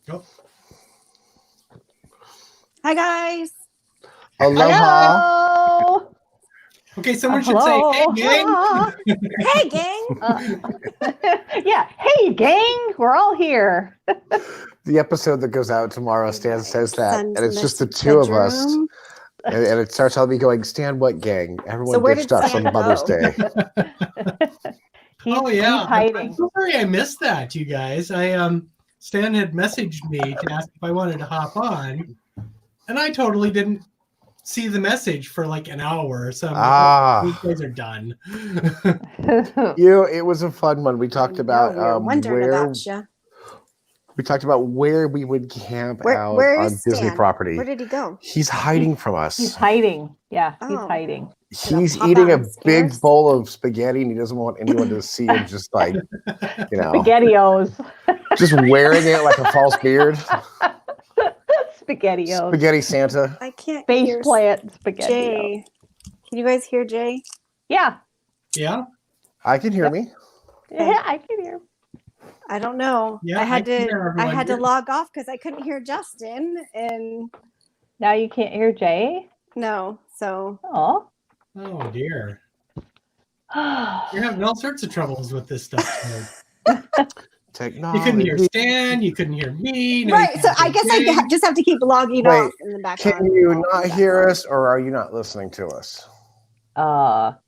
Oh. Hi, guys. Aloha. Hello. Okay, someone should say, "Hey, gang." Hey, gang. Yeah. Hey, gang. We're all here. The episode that goes out tomorrow, Stan says that, Son's and it's in just the the two of us. bedroom. And it starts out me going, Stan, what gang? Everyone So where ditched did us Stan on Mother's go? Day. Oh yeah, He's hiding. I'm so sorry I missed that, you guys. Stan had messaged me to ask if I wanted to hop on, and I totally didn't see the message for like an hour. So I'm like, these guys are done. It was a fun one. We talked about where we would camp out where on is Disney Stan? property. Where did he go? He's hiding from us. He's hiding. Yeah, he's Oh. hiding. He's pop eating out a and big scares? bowl of spaghetti, and he doesn't want anyone to see him just like, SpaghettiOs. just wearing it like a false beard. SpaghettiOs. Spaghetti Santa. I can't Face hear plant SpaghettiOs. Jay. Can you guys hear Jay? Yeah. Yeah. I can hear me. Yeah, I can hear. I don't know. Yeah, I had can hear to everyone. log off because I couldn't hear Justin, and Now you can't hear Jay. no. So Oh. Oh dear. You're having all sorts of troubles with this stuff. Too. Technology. You couldn't hear Stan. You couldn't hear me. now you right. can't So I hear guess Jay. I just have to keep logging Wait, off in the background. Can you not hear us, or are you not listening to us?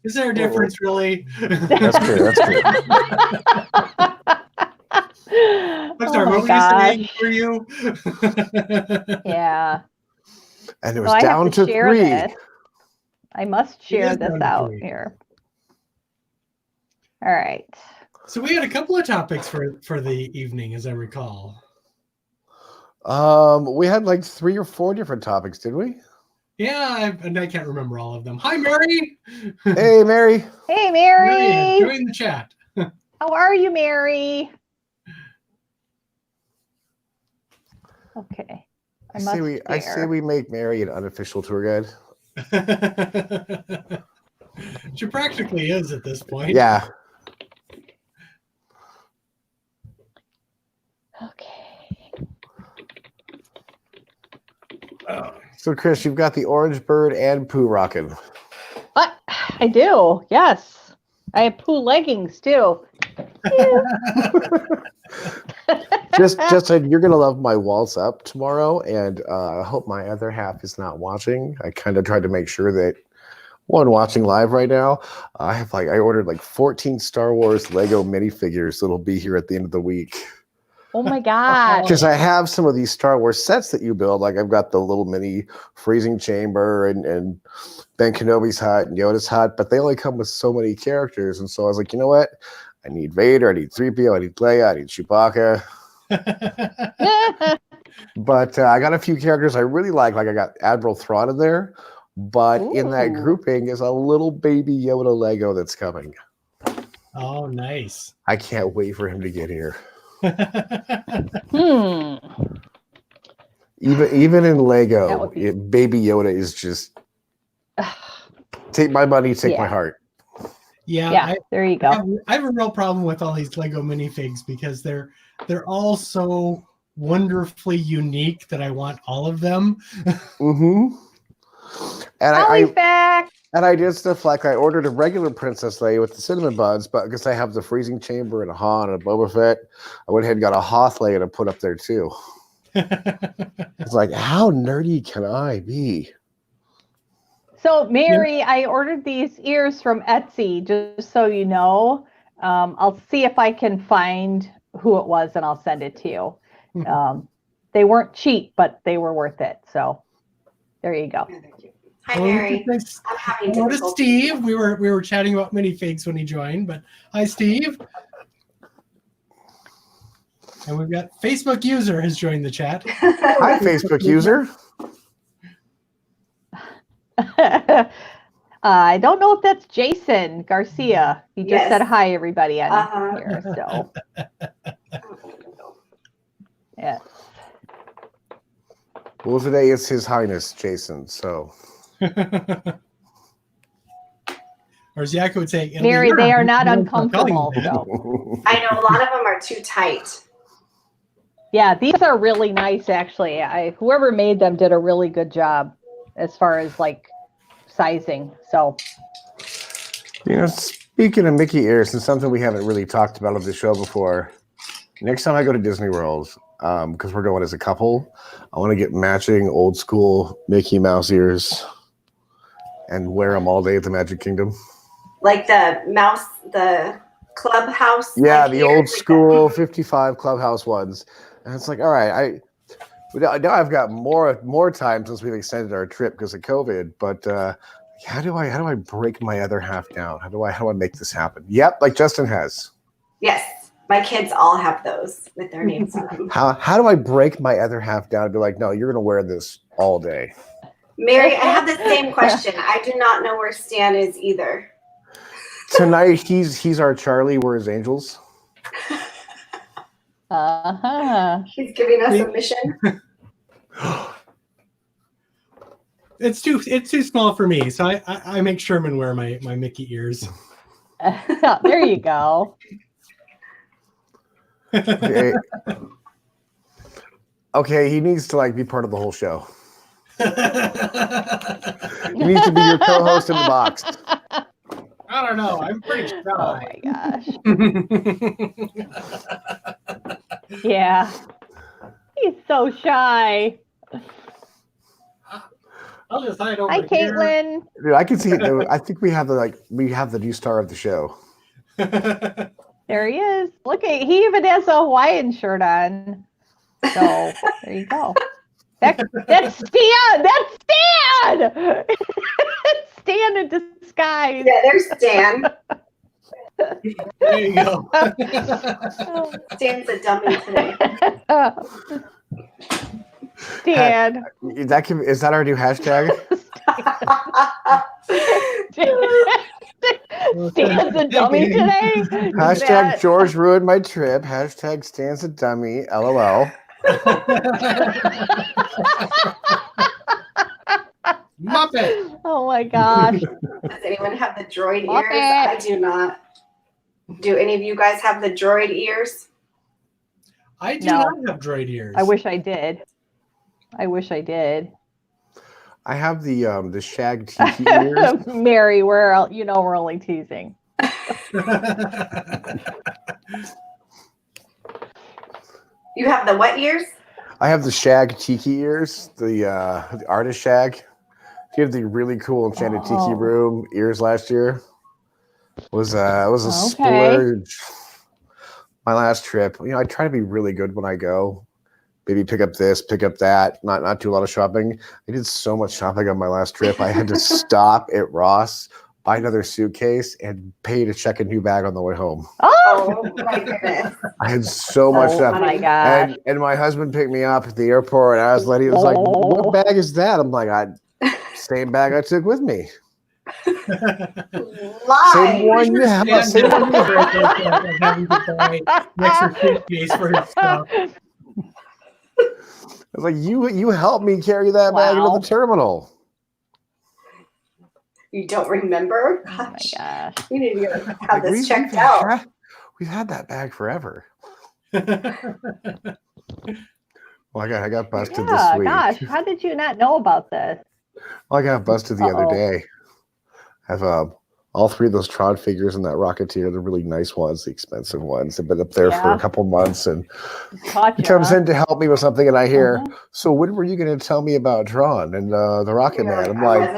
Is there a difference, really? That's true. That's true. I'm sorry. What were you saying for you? Yeah. And it was So I down have to to share 3. this. I must share is this down to out 3. here. All right. So we had a couple of topics for the evening, as I recall. We had like 3 or 4 different topics, did we? Yeah, and I can't remember all of them. Hi, Mary. Hey, Mary. Hey, Mary, Mary. join the chat. How are you, Mary? Okay. I say we make Mary an unofficial tour guide. She practically is at this point. Yeah. Okay. So, Chris, you've got the orange bird and Pooh rocking. What? I do. Yes. I have Pooh leggings too. Just you're gonna love my waltz up tomorrow, and I hope my other half is not watching. I kind of tried to make sure that one watching live right now. I ordered like 14 Star Wars Lego minifigures that'll be here at the end of the week. Oh my God. Because I have some of these Star Wars sets that you build. Like I've got the little mini freezing chamber and Ben Kenobi's hut and Yoda's hut, but they only come with so many characters. And so I was like, you know what? I need Vader, I need 3PO, I need Leia, I need Chewbacca. But I got a few characters I really like. Like I got Admiral Thrawn in there. But in that grouping is a little baby Yoda Lego that's coming. Oh, nice. I can't wait for him to get here. Even in Lego, baby Yoda is just take my money, take my heart. Yeah, there you go. I have a real problem with all these Lego minifigs because they're all so wonderfully unique that I want all of them. Mm-hmm. And I did stuff like I ordered a regular Princess Leia with the cinnamon buns, but because I have the freezing chamber and a Han and a Boba Fett, I went ahead and got a Hoth Leia to put up there too. It's like, how nerdy can I be? So, Mary, I ordered these ears from Etsy, just so you know. I'll see if I can find who it was, and I'll send it to you. They weren't cheap, but they were worth it. So, there you go. Hi, Mary. Hello to Steve. We were chatting about minifigs when he joined, but hi, Steve. And we've got Facebook user has joined the chat. Hi, Facebook user. I don't know if that's Jason Garcia. He just said hi, everybody, on here. So, yes. Well, today is His Highness Jason. So, or as Yakko would say, Mary, they are not uncomfortable. So. I know a lot of them are too tight. Yeah, these are really nice, actually. Whoever made them did a really good job as far as like sizing. So, Speaking of Mickey ears, and something we haven't really talked about on the show before, next time I go to Disney World, because we're going as a couple, I want to get matching old school Mickey Mouse ears and wear them all day at the Magic Kingdom. Like the clubhouse. Yeah, like the ears, old like school 55 clubhouse ones. And it's like, all right, now I've got more time since we've extended our trip because of COVID. But how do I break my other half down? How do I make this happen? Yep, like Justin has. Yes, my kids all have those with their names on them. How do I break my other half down and be like, no, you're gonna wear this all day? Mary, I have the same question. I do not know where Stan is either. Tonight he's our Charlie, we're his angels. He's giving us a mission. It's too small for me, so I make Sherman wear my Mickey ears. There you go. Okay, he needs to like be part of the whole show. He needs to be your co-host in the box. I don't know. I'm pretty shy. Oh my gosh. Yeah. He's so shy. I'll just hide over Hi, here. Caitlin. Dude, I can see it. I think we have the new star of the show. There he is. Look at he even has a Hawaiian shirt on. So there you go. That's Stan. That's Stan. Stan in disguise. Yeah, there's Stan. There you go. Stan's a dummy today. Stan. Is that our new hashtag? Stan's a dummy today. Hashtag George ruined my trip. Hashtag Stan's a dummy. LOL. Muppet. Oh my gosh. Does anyone have the droid Muppet. ears? I do not. Do any of you guys have the droid ears? I do No. not have droid ears. I wish I did. I I have the shag tiki ears. Mary, we're only teasing. You have the what ears? I have the shag tiki ears, the artist shag. He had the really cool Enchanted Tiki Room ears last year. It was a splurge. My last trip, I try to be really good when I go. Maybe pick up this, pick up that. Not do a lot of shopping. I did so much shopping on my last trip. I had to stop at Ross, buy another suitcase, and pay to check a new bag on the way home. Oh my goodness! I had so much stuff. Oh my gosh. And my husband picked me up at the airport, and I was like, "What bag is that?" I'm like, "Same bag I took with me." Lies. Same one. Yeah, same one. Having to buy an extra suitcase for his stuff. I was like, "You helped me carry that bag into the terminal." You don't remember? Oh my gosh. We need to have this We've checked out. We've had that bag forever. Well, I got busted this week. Gosh, how did you not know about this? Well, I got busted the other day. I have all three of those Tron figures in that Rocketeer, the really nice ones, the expensive ones. They've been up there for a couple months, and he comes in to help me with something, and I hear, "So when were you going to tell me about Tron and the Rocket Man?" I'm like,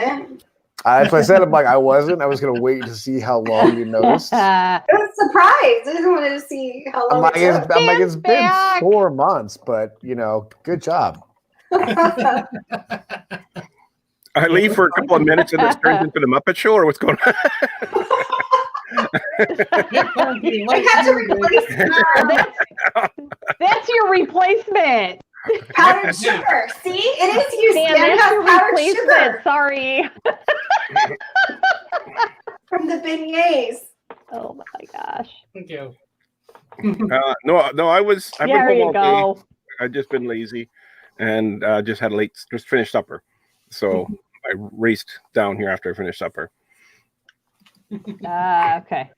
that's what I said. I'm like, I wasn't. I was going to wait to see how long you noticed. I was surprised. I just wanted to see how long it took. I'm like, it's been 4 months, but good job. I leave for a couple of minutes and this turns into the Muppet Show, or what's going on? I had to replace her. That's your replacement. Powdered sugar. See, it is you. Dan, Stan that's your has powdered replacement. sugar Sorry. from the beignets. Oh my gosh. Thank you. No, I've been There home you all go. day. I've just been lazy and just finished supper. So I raced down here after I finished supper. Okay.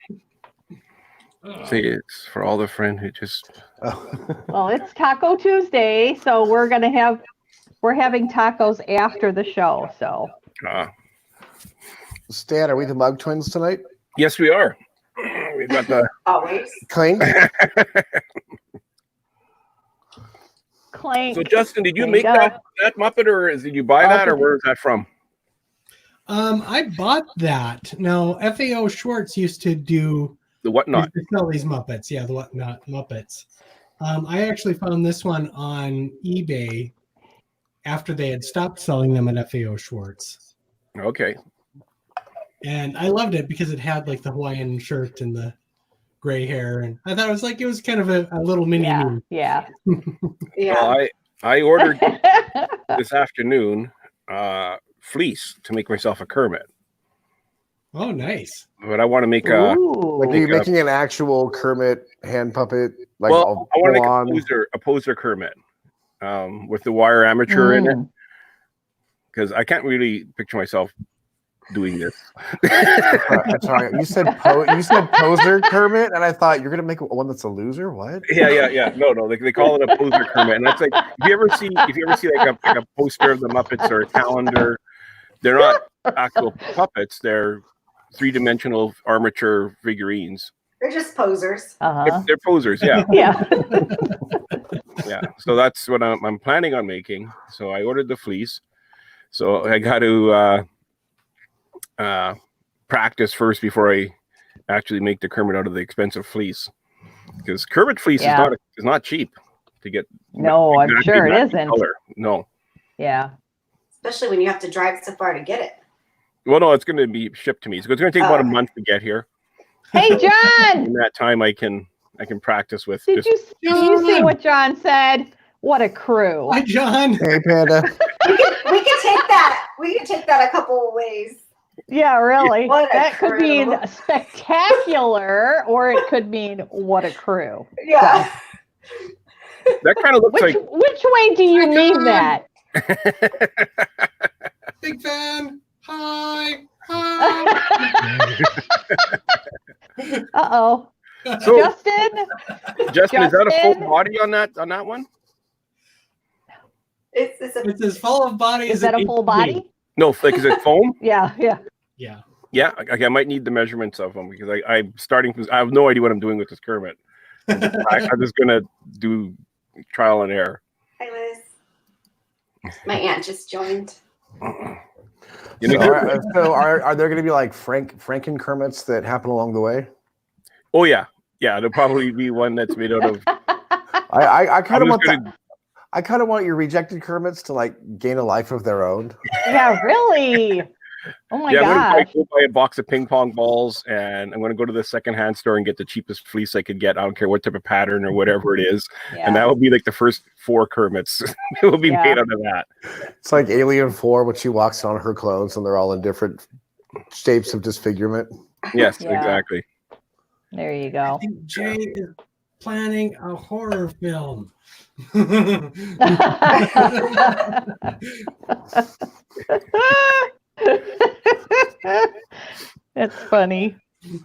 See, it's for all the friend who just. Well, it's Taco Tuesday, so we're having tacos after the show. So. Stan, are we the Mug Twins tonight? Yes, we are. We've got the Always. Clink. Clank. So, Justin, did you There make you that Muppet, or did you buy that, or where is that from? I bought that. Now, FAO Schwartz used to do The whatnot. used to sell these Muppets. Yeah, the whatnot Muppets. I actually found this one on eBay after they had stopped selling them at FAO Schwartz. Okay. And I loved it because it had like the Hawaiian shirt and the gray hair, and I thought it was kind of a little mini me. Yeah. Yeah. Well, I ordered this afternoon fleece to make myself a Kermit, Oh, nice. but I want to make a. Ooh. Like, are you making an actual Kermit hand puppet? Like, Well, I want to full make on? a poser Kermit with the wire armature in it, because I can't really picture myself doing this. Sorry, you said poser Kermit, and I thought you're gonna make one that's a loser. What? Yeah. No. They call it a poser Kermit, and that's like if you ever see like a poster of the Muppets or a calendar, they're not actual puppets. They're 3-dimensional armature figurines. They're just posers. They're posers, yeah. Yeah. Yeah. So that's what I'm planning on making. So I ordered the fleece. So I got to practice first before I actually make the Kermit out of the expensive fleece, because Kermit fleece is not cheap to get. No, I'm sure it isn't. Color. No. Yeah. Especially when you have to drive so far to get it. Well, no, it's going to be shipped to me. So it's going to take about a month to get here. Hey, John. In that time, I can practice with. Did you see what John said? What a crew. Hi, John. Hey, Panda. We could take that. We could take that a couple of ways. Yeah, really. What a That could crew. mean spectacular, or it could mean what a crew. Yeah. That kind of looks Which like. way do you mean that? Big fan. Hi. Uh-oh. So, Justin, Justin, is that a full body on that one? It's It's as full of body is as that it a full needs to be. body? No, like is it foam? Yeah. Yeah. Yeah, I might need the measurements of them because I'm starting. I have no idea what I'm doing with this Kermit. I'm just gonna do trial and error. Hi, Liz. My aunt just joined. So are there going to be like Franken Kermits that happen along the way? Oh yeah, there'll probably be one that's made out of. I kind of want I kind of want your rejected Kermits to like gain a life of their own. Yeah, really. Oh my I'm gosh. gonna go buy a box of ping pong balls, and I'm gonna go to the secondhand store and get the cheapest fleece I could get. I don't care what type of pattern or whatever it is, and that will be like the first 4 Kermits. It will be made out of that. It's like Alien 4 when she walks on her clones and they're all in different shapes of disfigurement. Yes, exactly. There you I go. think Jay is planning a horror film. That's funny.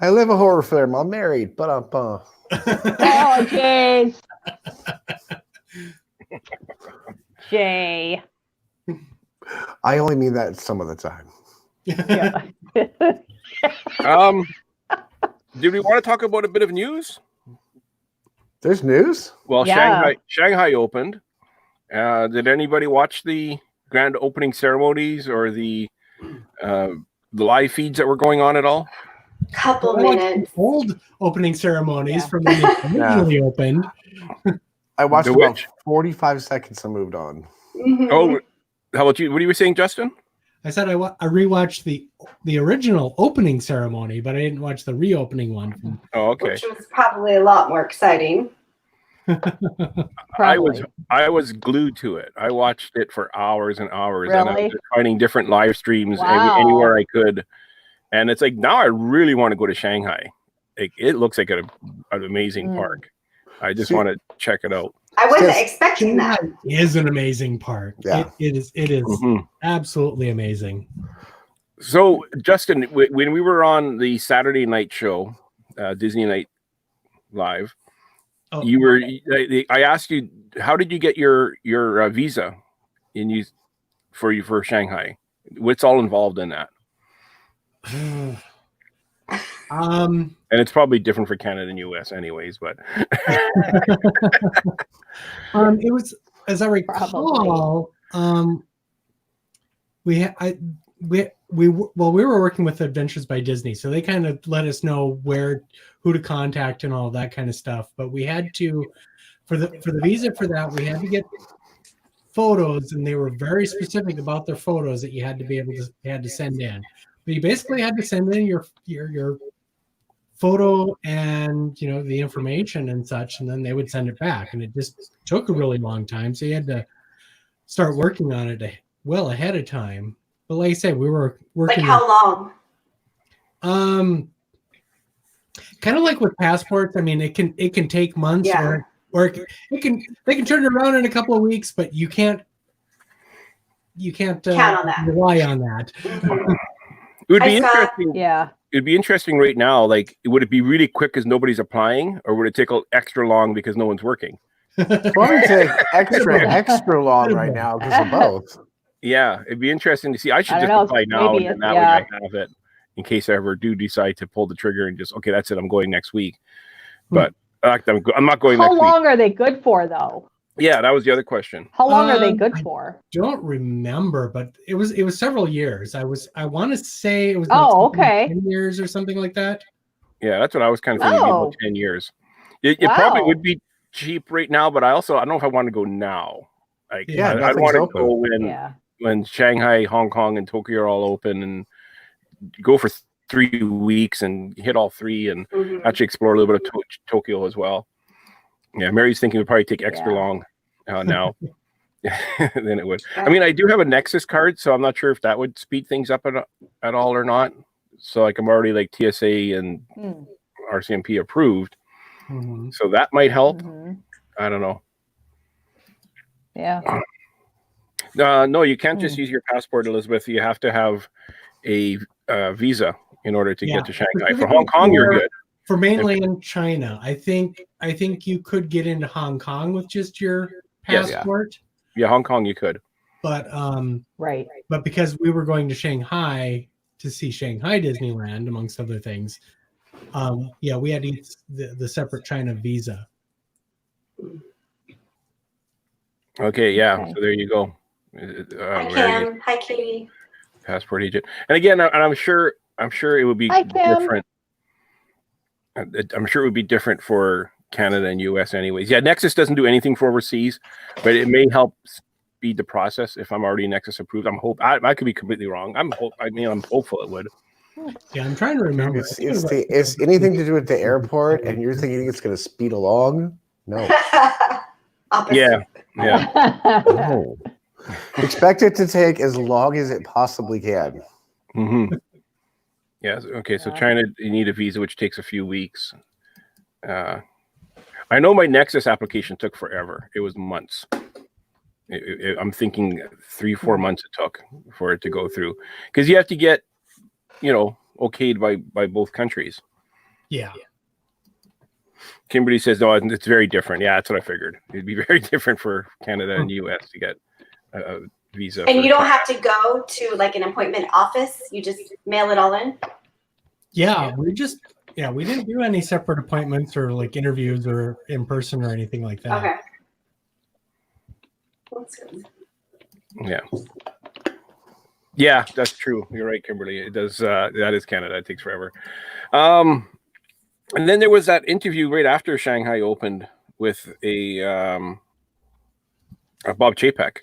I live a horror film. I'm married. Oh, jeez. Jay. I only mean that some of the time. Yeah. Did we want to talk about a bit of news? There's news? Well, Yeah. Shanghai opened. Did anybody watch the grand opening ceremonies or the live feeds that were going on at all? Couple I watched minutes. the old opening ceremonies from when they originally opened. I watched The about Witch. 45 seconds and moved on. Mhm. Oh, how about you? What were you saying, Justin? I said I rewatched the original opening ceremony, but I didn't watch the reopening one. Oh, okay. Which was probably a lot more exciting. Probably. I was glued to it. I watched it for hours and hours, and I Really? was just finding different live streams Wow. anywhere I could. And it's like now I really want to go to Shanghai. It looks like an amazing park. I just want to check it out. I wasn't Just- expecting that. It is an amazing park. Yeah. It is Mhm. absolutely amazing. So, Justin, when we were on the Saturday night show, Disney Night live. Oh, You were. I asked you, how did you get your visa for Shanghai? What's all involved in that? And it's probably different for Canada and US anyways, but it was, as I recall, we were working with Adventures by Disney, so they kind of let us know who to contact and all that kind of stuff. But we had to, for the visa for that, we had to get photos, and they were very specific about their photos that you had to send in. But you basically had to send in your photo and the information and such, and then they would send it back, and it just took a really long time. So you had to start working on it well ahead of time. But like I said, we were working. Like how long? Kind of like with passports. I mean, it can take months, or they can turn it around in a couple of weeks, but you can't count on that. Rely on that. Mm-hmm. It would be interesting. Yeah. It'd be interesting right now. Like, would it be really quick because nobody's applying, or would it take extra long because no one's working? Probably take extra long right now because of both. Yeah, it'd be interesting to see. I should just apply now, and that way I have it in case I ever do decide to pull the trigger and just, okay, that's it, I'm going next week. But I'm not going next week. How long are they good for, though? Yeah, that was the other question. How long are they good for? Don't remember, but it was several years. I want to say it was 10 years or something like that. Yeah, that's what I was kind of thinking, about 10 years. It probably would be cheap right now, but I don't know if I want to go now. Like, I want to go when Shanghai, Hong Kong, and Tokyo are all open, and go for 3 weeks and hit all three, and actually explore a little bit of Tokyo as well. Yeah, Mary's thinking it would probably take extra long now than it would. I mean, I do have a Nexus card, so I'm not sure if that would speed things up at all or not. So like, I'm already like TSA and RCMP approved. So that might help. I don't know. Yeah. No, you can't just use your passport, Elizabeth. You have to have a visa in order to get to Shanghai. For Hong Kong, you're good. For mainland China, I think you could get into Hong Kong with just your passport. Yeah, Hong Kong you could. But right. But because we were going to Shanghai to see Shanghai Disneyland, amongst other things, we had to use the separate China visa. Okay, yeah. So there you go. Hi, Cam. Hi, Katie. Passport agent. And again, I'm sure it would be different. I'm sure it would be different for Canada and US anyways. Yeah, Nexus doesn't do anything for overseas, but it may help speed the process if I'm already Nexus approved. I could be completely wrong. I'm hopeful it would. Yeah, I'm trying to remember. It's anything to do with the airport, and you're thinking it's going to speed along? No. Yeah. No. Expect it to take as long as it possibly can. Yes. Okay. So China, you need a visa, which takes a few weeks. I know my Nexus application took forever. It was months. I'm thinking 3-4 months it took for it to go through, because you have to get, okayed by both countries. Yeah. Kimberly says, no, it's very different. Yeah, that's what I figured. It'd be very different for Canada and US to get a visa. And you don't have to go to like an appointment office. You just mail it all in. Yeah, we didn't do any separate appointments or like interviews or in person or anything like that. Okay. That's good. Yeah. Yeah, that's true. You're right, Kimberly. It does. That is Canada. It takes forever. And then there was that interview right after Shanghai opened with a Bob Chapek,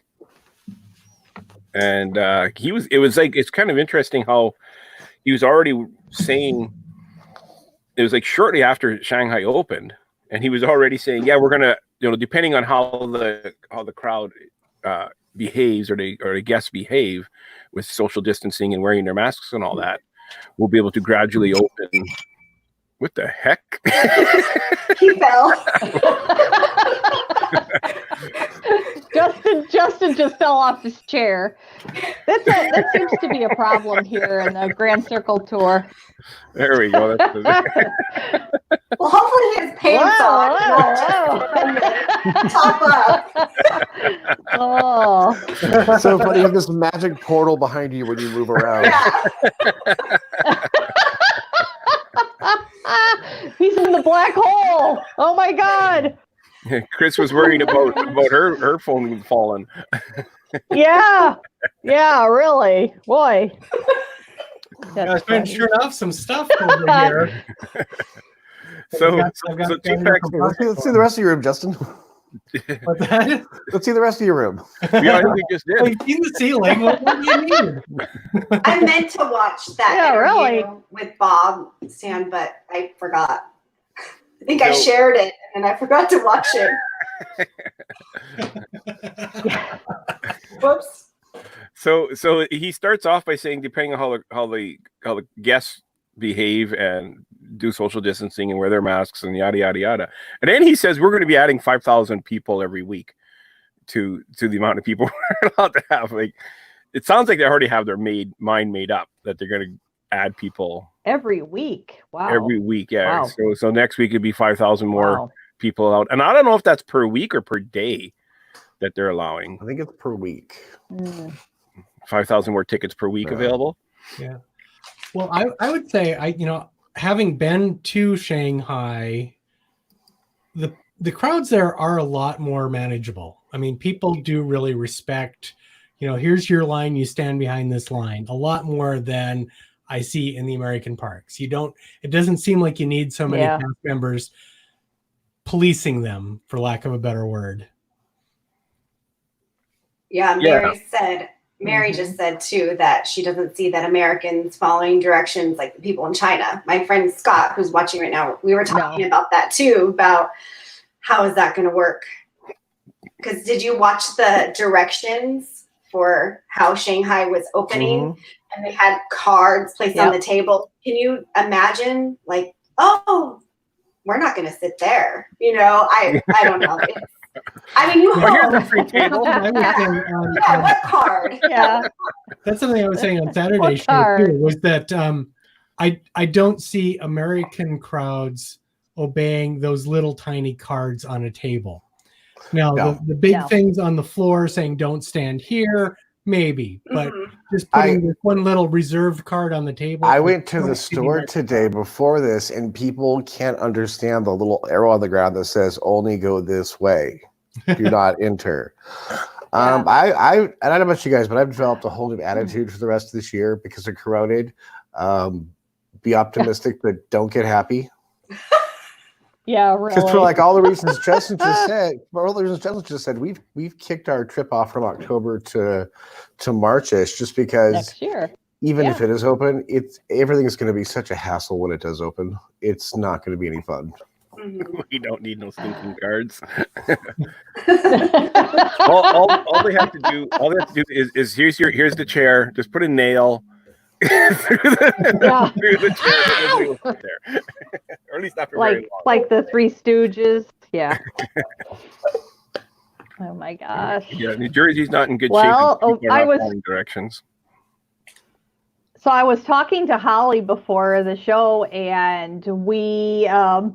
and it's kind of interesting how he was already saying, it was like shortly after Shanghai opened, and he was already saying, yeah, we're gonna, depending on how the crowd behaves or the guests behave with social distancing and wearing their masks and all that, we'll be able to gradually open. What the heck? He fell. Justin just fell off his chair. That seems to be a problem here in the Grand Circle Tour. There we go. Well, hopefully his pants on, not just top up. Oh. So funny, you have this magic portal behind you when you move around. He's in the black hole. Oh my God. Chris was worried about her phone falling. Yeah, really, boy. I found sure enough some stuff over here. Let's see the rest of your room, Justin. What's that? Let's see the rest of your room. Yeah, I think we just Oh, did. you see the ceiling? What do you mean? I meant to watch that interview really. with Bob Stan, but I forgot. I think I shared it and I forgot to watch it. Whoops. So he starts off by saying, depending on how the guests behave and do social distancing and wear their masks and yada yada yada, and then he says we're going to be adding 5,000 people every week to the amount of people we're allowed to have. Like, it sounds like they already have their mind made up that they're going to add people every week. Wow. Every week, yeah. Wow. So next week it'd be 5,000 more people out, and I don't know if that's per week or per day that they're allowing. I think it's per week. 5,000 more tickets per week available. Yeah. Well, I would say having been to Shanghai, the crowds there are a lot more manageable. I mean, people do really respect, here's your line, you stand behind this line, a lot more than I see in the American parks. It doesn't seem like you need so many cast members policing them, for lack of a better word. Yeah, Mary just said too that she doesn't see that Americans following directions like the people in China. My friend Scott, who's watching right now, we were talking about that too, about how is that going to work? Because did you watch the directions for how Shanghai was opening? Mm-hmm. And they had cards placed on the table. Can you imagine, like, oh, we're not going to sit there? I don't know. I mean, here's the free table. What card? Yeah. That's something I was saying on Saturday show too, was that I don't see American crowds obeying those little tiny cards on a table. Now, the big things on the floor saying don't stand here, maybe, but just putting this one little reserved card on the table. I went to the store today before this, and people can't understand the little arrow on the ground that says only go this way. Do not enter. I don't know about you guys, but I've developed a whole new attitude for the rest of this year because of Corona. Be optimistic, but don't get happy. Yeah, really. Because for like all the reasons Justin just said, we've kicked our trip off from October to March-ish, just because next year, even if it is open, everything is going to be such a hassle when it does open. It's not going to be any fun. We don't need no stinking cards. all they have to do is here's the chair. Just put a nail through the chair there. Or at least not for very long. Like the Three Stooges. Yeah. Oh my gosh. Yeah, New Jersey's not in good shape. I was following directions. So I was talking to Holly before the show, and we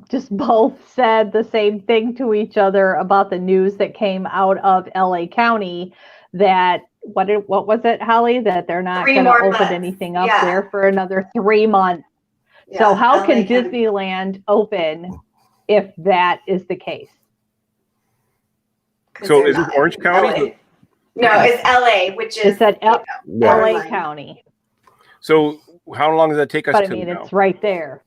just both said the same thing to each other about the news that came out of LA County that what was it, Holly? That they're not going to open anything up there for another 3 months. Yeah, so how can Disneyland open if that is the case? So is it Orange County? No, it's LA, which is LA County. So how long does that take us to? But I mean, it's right there.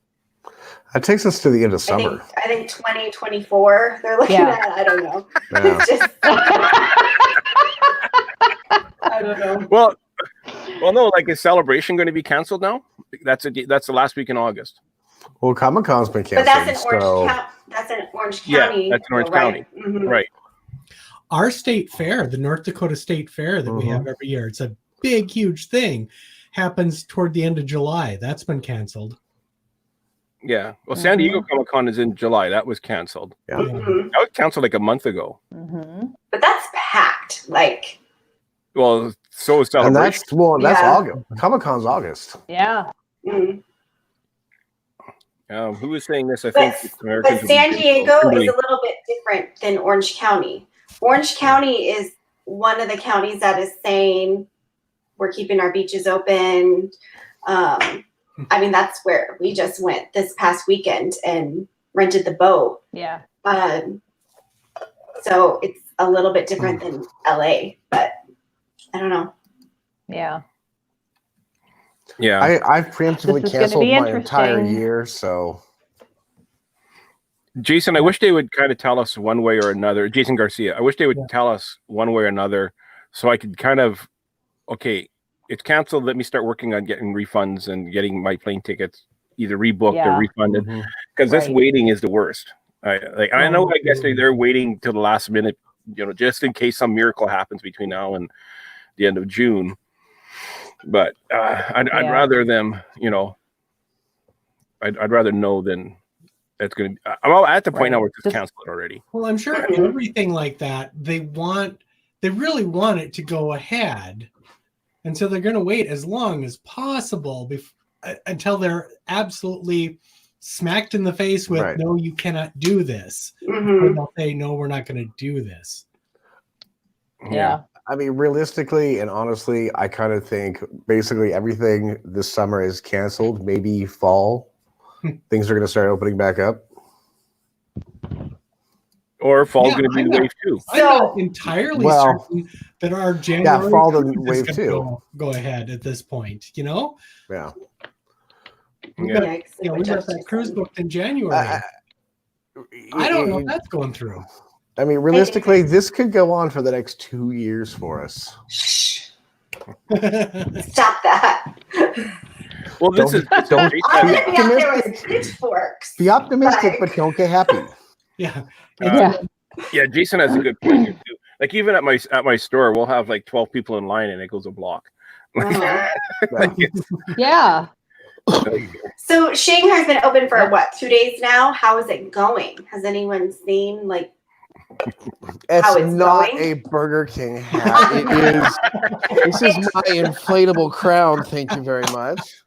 It takes us to the end of summer. I think 2024 they're looking at. I don't know. Yeah. It's just, I don't know. Well, no. Like, is Celebration going to be canceled now? That's the last week in August. Well, Comic-Con's been canceled. But that's in Orange County. Yeah, that's in Orange County. Mm-hmm. Right. Our state fair, the North Dakota State Fair that we have every year, it's a big, huge thing. Happens toward the end of July. That's been canceled. Yeah. Well, San Diego Comic Con is in July. That was canceled. Yeah. Mhm. That was canceled like a month ago. But that's packed. Like, Well, so is And Celebration. that's Yeah. August. Comic Con's August. Yeah. mm. Who was saying this? I But, think but San Diego is a little bit different than Orange County. Orange County is one of the counties that is saying we're keeping our beaches open. I mean, that's where we just went this past weekend and rented the boat. Yeah. So it's a little bit different than LA, but I don't know. Yeah. Yeah. I've preemptively This is gonna canceled be my entire interesting. year, so Jason, I wish they would kind of tell us one way or another. Jason Garcia, I wish they would tell us one way or another so I could kind of, okay, it's canceled. Let me start working on getting refunds and getting my plane tickets either rebooked or refunded, because this waiting is the worst. I know. I guess they're waiting till the last minute, just in case some miracle happens between now and the end of June. But I'd rather them, I'd rather know than that's going to. I'm at the point now where it's just canceled already. Well, I'm sure everything like that, they really want it to go ahead. And so they're going to wait as long as possible until they're absolutely smacked in the face with, no, you cannot do this. And they'll say, no, we're not going to do this. Yeah. I mean, realistically and honestly, I kind of think basically everything this summer is canceled. Maybe fall, things are going to start opening back up. Or fall's going to be the wave too. I'm not entirely certain that our January fall the cruise wave is too. Go ahead at this point, Yeah. We got that cruise booked in January. I don't know if that's going through. I mean, realistically, this could go on for the next 2 years for us. Shh. Stop that. Well, this is don't I'm gonna be out there with pitchforks. Be optimistic, but don't get happy. Yeah. Yeah, Jason has a good point here too. Like even at my store, we'll have like 12 people in line and it goes a block. Yeah. So Shanghai's been open for what, 2 days now? How is it going? Has anyone seen like how It's not going? a Burger King hat. It is. This is my inflatable crown. Thank you very much.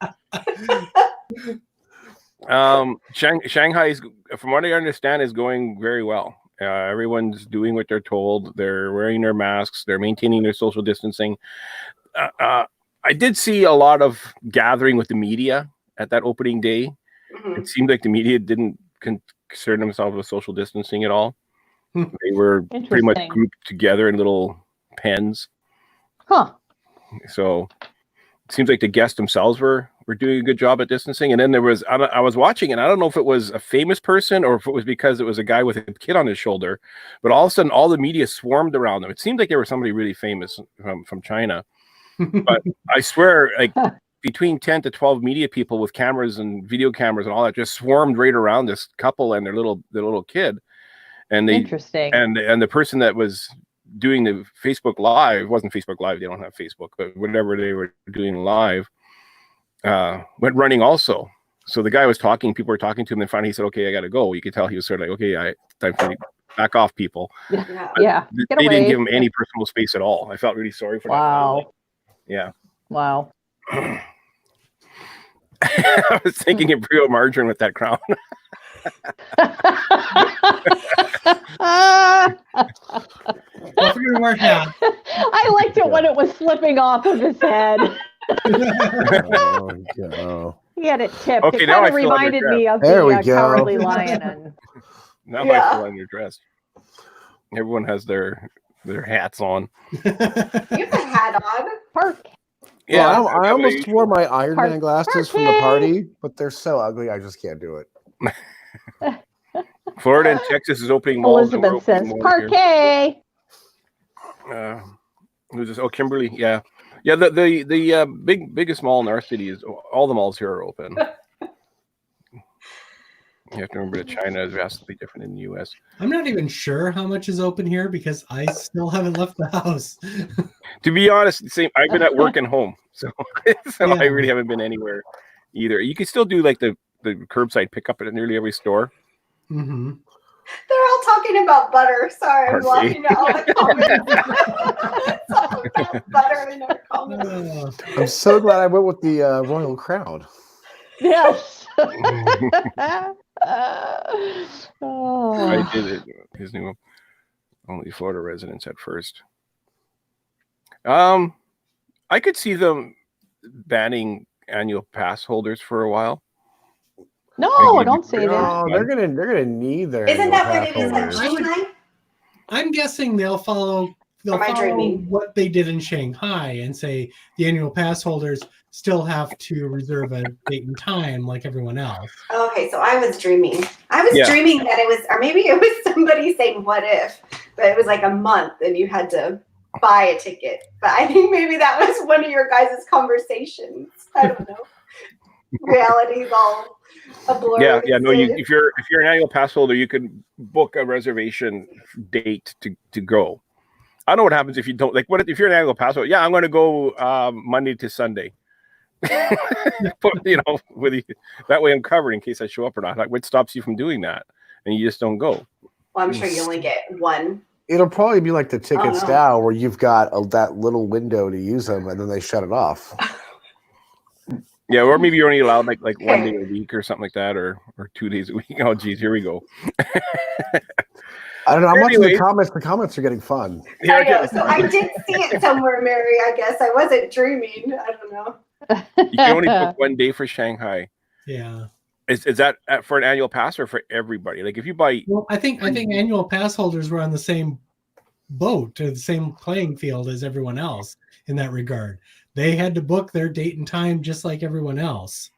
Shanghai is, from what I understand, is going very well. Everyone's doing what they're told. They're wearing their masks. They're maintaining their social distancing. I did see a lot of gathering with the media at that opening day. It seemed like the media didn't concern themselves with social distancing at all. They were pretty much grouped together in little pens. So it seems like the guests themselves were doing a good job at distancing. And then there was, I was watching, and I don't know if it was a famous person or if it was because it was a guy with a kid on his shoulder, but all of a sudden all the media swarmed around them. It seemed like they were somebody really famous from China. But I swear, like between 10 to 12 media people with cameras and video cameras and all that just swarmed right around this couple and their little kid. And they and the person that was doing the Facebook Live, it wasn't Facebook Live, they don't have Facebook, but whatever they were doing live, went running also. So the guy was talking, people were talking to him, and finally he said, okay, I gotta go. You could tell he was sort of like, okay, time for me to back off, people. Yeah. They didn't give him any personal space at all. I felt really sorry for that. Wow. Yeah. Wow. I was thinking of Brio Margarine with that crown. I liked it when it was slipping off of his head. He had it tipped. Okay, it now kind of reminded me of the Cowardly Lion. And... Now I feel underdressed. Everyone has their hats on. You have a hat on. Park. Yeah, I almost wore my Iron Man glasses from the party, but they're so ugly, I just can't do it. Florida and Texas is opening malls. Elizabeth says, "Parquet." Who's this? Oh, Kimberly. Yeah. The biggest mall in our city is all the malls here are open. You have to remember that China is vastly different in the U.S. I'm not even sure how much is open here because I still haven't left the house. To be honest, I've been at work and home, so I really haven't been anywhere either. You can still do like the the curbside pickup at nearly every store. Mm-hmm. They're all talking about butter. Sorry, I'm Parfait. laughing at all the comments. Talking about butter in our comments. I'm so glad I went with the Royal Crown. Yes. I did it. His new only Florida residents at first. I could see them banning annual pass holders for a while. No, don't say that. No, they're gonna need their. Isn't annual that what pass it is at holders. Shanghai? I'm guessing they'll follow Am I dreaming? what they did in Shanghai and say the annual pass holders still have to reserve a date and time like everyone else. Okay, so I was dreaming. I was Yeah. dreaming that it was, or maybe it was somebody saying "what if," but it was like a month and you had to buy a ticket. But I think maybe that was one of your guys' conversations. I don't know. Reality's all a blur. Yeah. No, these days. if you're an annual pass holder, you can book a reservation date to go. I don't know what happens if you don't. Like, what if you're an annual pass holder? Yeah, I'm going to go Monday to Sunday. But, that way I'm covered in case I show up or not. Like, what stops you from doing that? And you just don't go. Well, I'm sure you only get one. It'll probably be like the tickets no. now, where you've got that little window to use them, and then they shut it off. Yeah, or maybe you're only allowed like 1 day a week or something like that, or 2 days a week. Oh, geez, here we go. I don't know. I'm watching the Anyways. comments. The comments are getting fun. I know. So I did see it somewhere, Mary. I guess I wasn't dreaming. I don't know. You can only book 1 day for Shanghai. Yeah. Is that for an annual pass or for everybody? Like if you buy, Well, I think annual pass holders were on the same boat or the same playing field as everyone else in that regard. They had to book their date and time just like everyone else.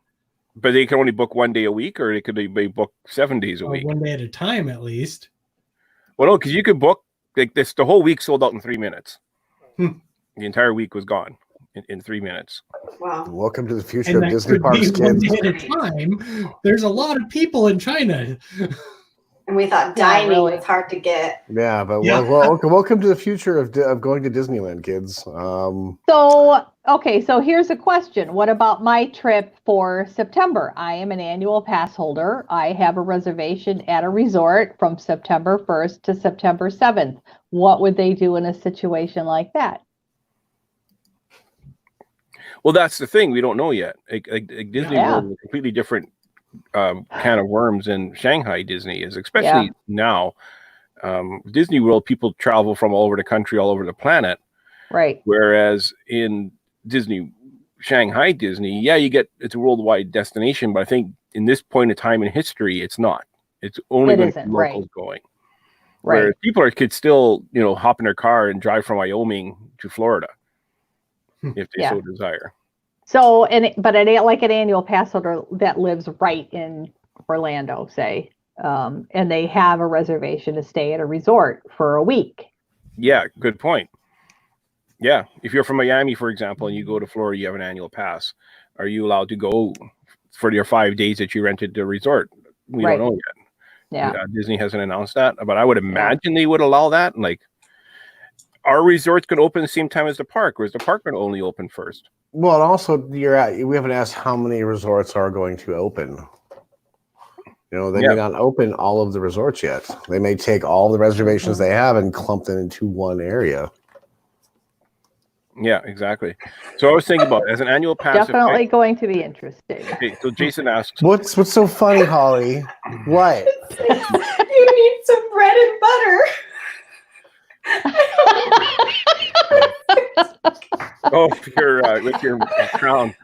but they can only book 1 day a week, or they could be booked 7 days a Or week. 1 day at a time, at least. Well, no, because you could book like this. The whole week sold out in 3 minutes. Hmm. The entire week was gone in 3 minutes. Wow. Welcome to the future And of that Disney could parks, be 1 kids. day at a time. There's a lot of people in China. And we thought Yeah, dining really. was hard to get. Yeah, but Yeah. welcome to the future of going to Disneyland, kids. So here's a question. What about my trip for September? I am an annual pass holder. I have a reservation at a resort from September 1st to September 7th. What would they do in a situation like that? Well, that's the thing. We don't know yet. Like Disney Yeah. World is a completely different can of worms than Shanghai Disney is, especially now. Disney World, people travel from all over the country, all over the planet. Right. Whereas in Shanghai Disney, it's a worldwide destination, but I think in this point of time in history, it's not. It's only going to be locals going. Right. Where people could still, hop in their car and drive from Wyoming to Florida if they so desire. So, but like an annual pass holder that lives right in Orlando, say, and they have a reservation to stay at a resort for a week. Yeah, good point. Yeah, if you're from Miami, for example, and you go to Florida, you have an annual pass. Are you allowed to go for your 5 days that you rented the resort? We don't know yet. Yeah, Disney hasn't announced that, but I would imagine they would allow that. Like, our resorts can open the same time as the park, or is the park going to only open first? Well, and also we haven't asked how many resorts are going to open. They may not open all of the resorts yet. They may take all the reservations they have and clump them into one area. Yeah, exactly. So I was thinking about as an annual pass. definitely going to be interesting. Okay, so Jason asks, What's so funny, Holly? What? You need some bread and butter. with your crown.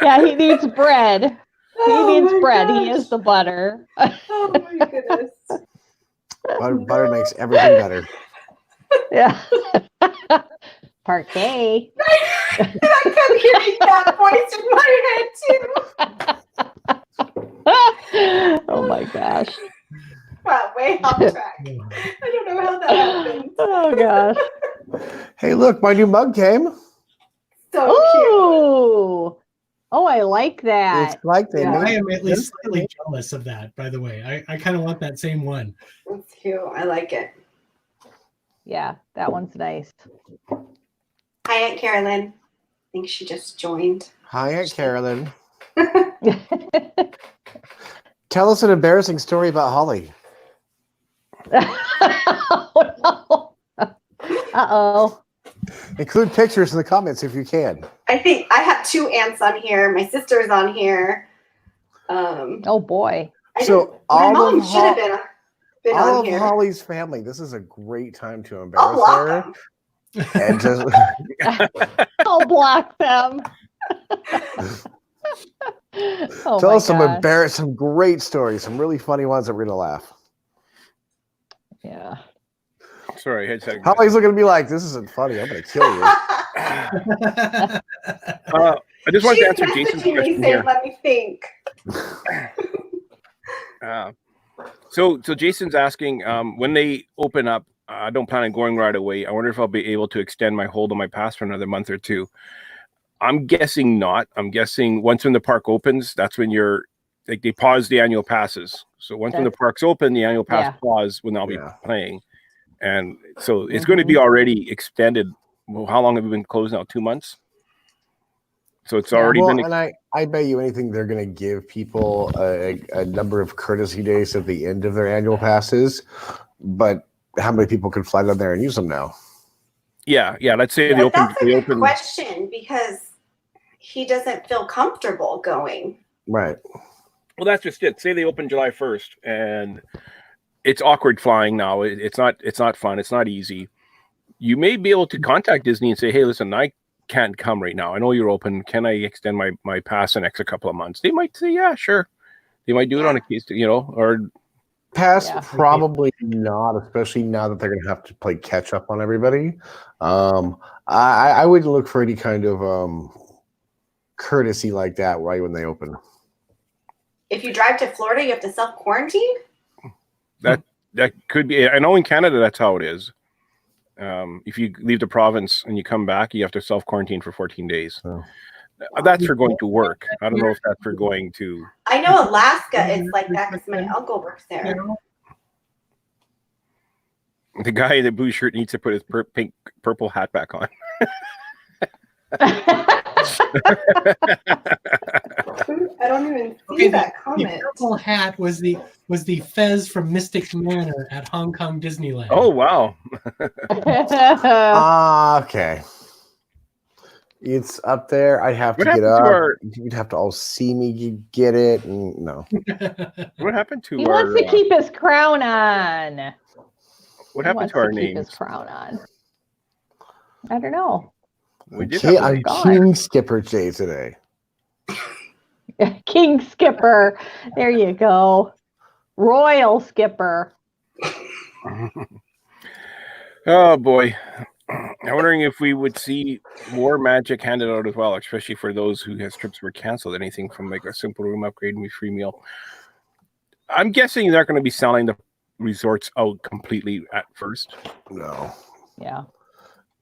Yeah, he needs bread. He needs bread. Gosh. He is the butter. Oh my goodness. Butter makes everything better. Yeah. Parquet. I kept hearing that voice in my head too. Oh my gosh. Wow, way off track. I don't know how that happened. Oh gosh. Hey, look, my new mug came. So cute. Oh, I like that. It's like they I made am at least slightly jealous of that, by the way. I kind of want that same one. That's cute. I like it. Yeah, that one's nice. Hi, Aunt Carolyn. I think she just joined. Hi, Aunt Carolyn. Tell us an embarrassing story about Holly. Oh, no. Uh-oh. Include pictures in the comments if you can. I think I have 2 aunts on here. My sister's on here. Oh, boy. So my all mom of should have been all on of here. Holly's family. This is a great time to I'll embarrass block her. them. And just I'll block them. Oh, tell my us gosh. some great stories, some really funny ones that we're gonna laugh. Yeah. Sorry, I had second. Holly's looking at me like, this isn't funny. I'm gonna kill you. I just wanted to answer Jason's messaging me question saying, here. let me think. So Jason's asking, when they open up, I don't plan on going right away. I wonder if I'll be able to extend my hold on my pass for another month or 2. I'm guessing not. I'm guessing once when the park opens, that's when they pause the annual passes. So once when the park's open, the annual pass pause when I'll be playing. And so it's going to be already extended. Well, how long have we been closed now? 2 months? So it's already been. And I bet you anything they're going to give people a number of courtesy days at the end of their annual passes. But how many people can fly down there and use them now? Yeah. Let's say they open. That's a good question because he doesn't feel comfortable going. Right. Well, that's just it. Say they open July 1st, and it's awkward flying now. It's not fun. It's not easy. You may be able to contact Disney and say, "Hey, listen, I can't come right now. I know you're open. Can I extend my pass the next couple of months?" They might say, "Yeah, sure." They might do it on a case, or pass probably not, especially now that they're going to have to play catch up on everybody. I wouldn't look for any kind of courtesy like that right when they open. If you drive to Florida, you have to self-quarantine? That could be. I know in Canada that's how it is. If you leave the province and you come back, you have to self-quarantine for 14 days. Oh. That's for going to work. I don't know if that's for going to... I know Alaska is like that because my uncle works there. The guy in the blue shirt needs to put his purple hat back on. I don't even see that comment. The purple hat was the Fez from Mystic Manor at Hong Kong Disneyland. Oh wow! Okay, it's up there. I have to get up. You'd have to all see me get it. No. What happened to he wants to keep his crown on. What happened to our names? Keep his crown on. I don't know. I'm King Skipper J today. King Skipper. There you go. Royal Skipper. Oh boy. I'm wondering if we would see more magic handed out as well, especially for those who has trips were canceled. Anything from like a simple room upgrade and a free meal. I'm guessing they're not going to be selling the resorts out completely at first. No. Yeah.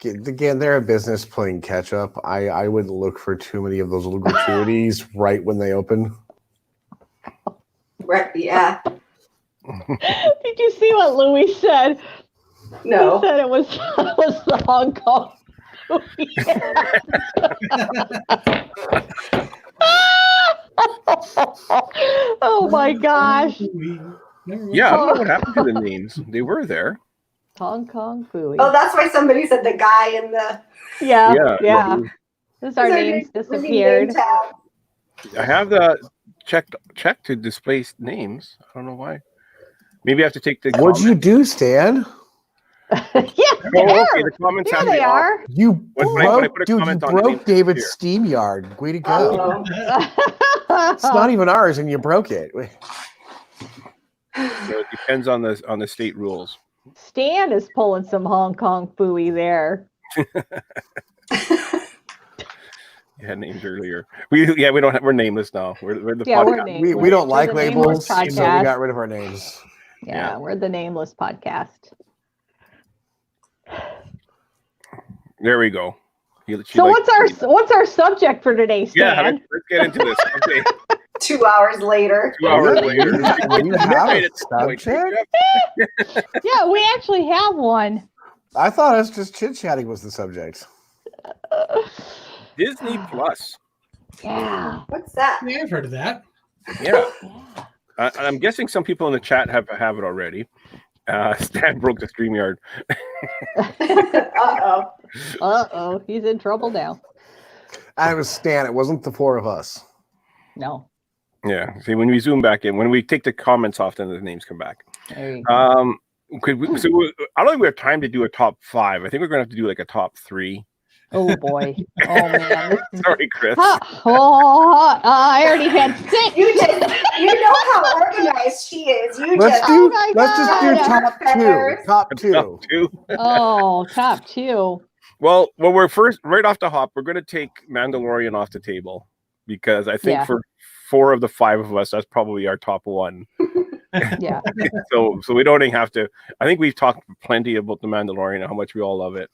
Again, they're a business playing catch up. I wouldn't look for too many of those little gratuities right when they open. Right, yeah. Did you see what Louis said? No. He said it was the Hong Kong movie. Oh my gosh. Yeah, I don't know what happened to the names. They were there. Hong Kong Fooey. Oh, that's why somebody said the guy in the... Yeah. This our names disappeared. I have the check to display names. I don't know why. Maybe I have to take the... What'd you do, Stan? Okay, the comments have to be are. You broke David's SteamYard. Way to go. It's not even ours, and you broke it. So it depends on the state rules. Stan is pulling some Hong Kong Fooey there. Yeah, names earlier. We're nameless now. We're the podcast. We're nameless. We don't like labels, so we podcast. got rid of our names. Yeah, we're the nameless podcast. There we go. What's our subject for today, Stan? Yeah, let's get into this. Okay. 2 hours later. 2 hours later. You have a subject? Yeah, we actually have one. I thought us just chit-chatting was the subject. Disney Plus. Yeah. What's that? Yeah, I've heard of that. Yeah. Yeah. I'm guessing some people in the chat have it already. Stan broke the StreamYard. Uh-oh. Uh-oh. He's in trouble now. I was Stan. It wasn't the four of us. No. Yeah. See, when we zoom back in, when we take the comments off, then the names come back. There you go. I don't think we have time to do a top 5. I think we're going to have to do like a top 3. Oh, boy. Oh, man. This is... Sorry, Chris. I already had 6. You know how organized she is. Let's Oh my just do God. top 2. Top 2. Top 2. Oh, top 2. Well, we're first right off the hop. We're going to take Mandalorian off the table because I think for 4 of the 5 of us, that's probably our top 1. Yeah. So we don't even have to. I think we've talked plenty about the Mandalorian and how much we all love it.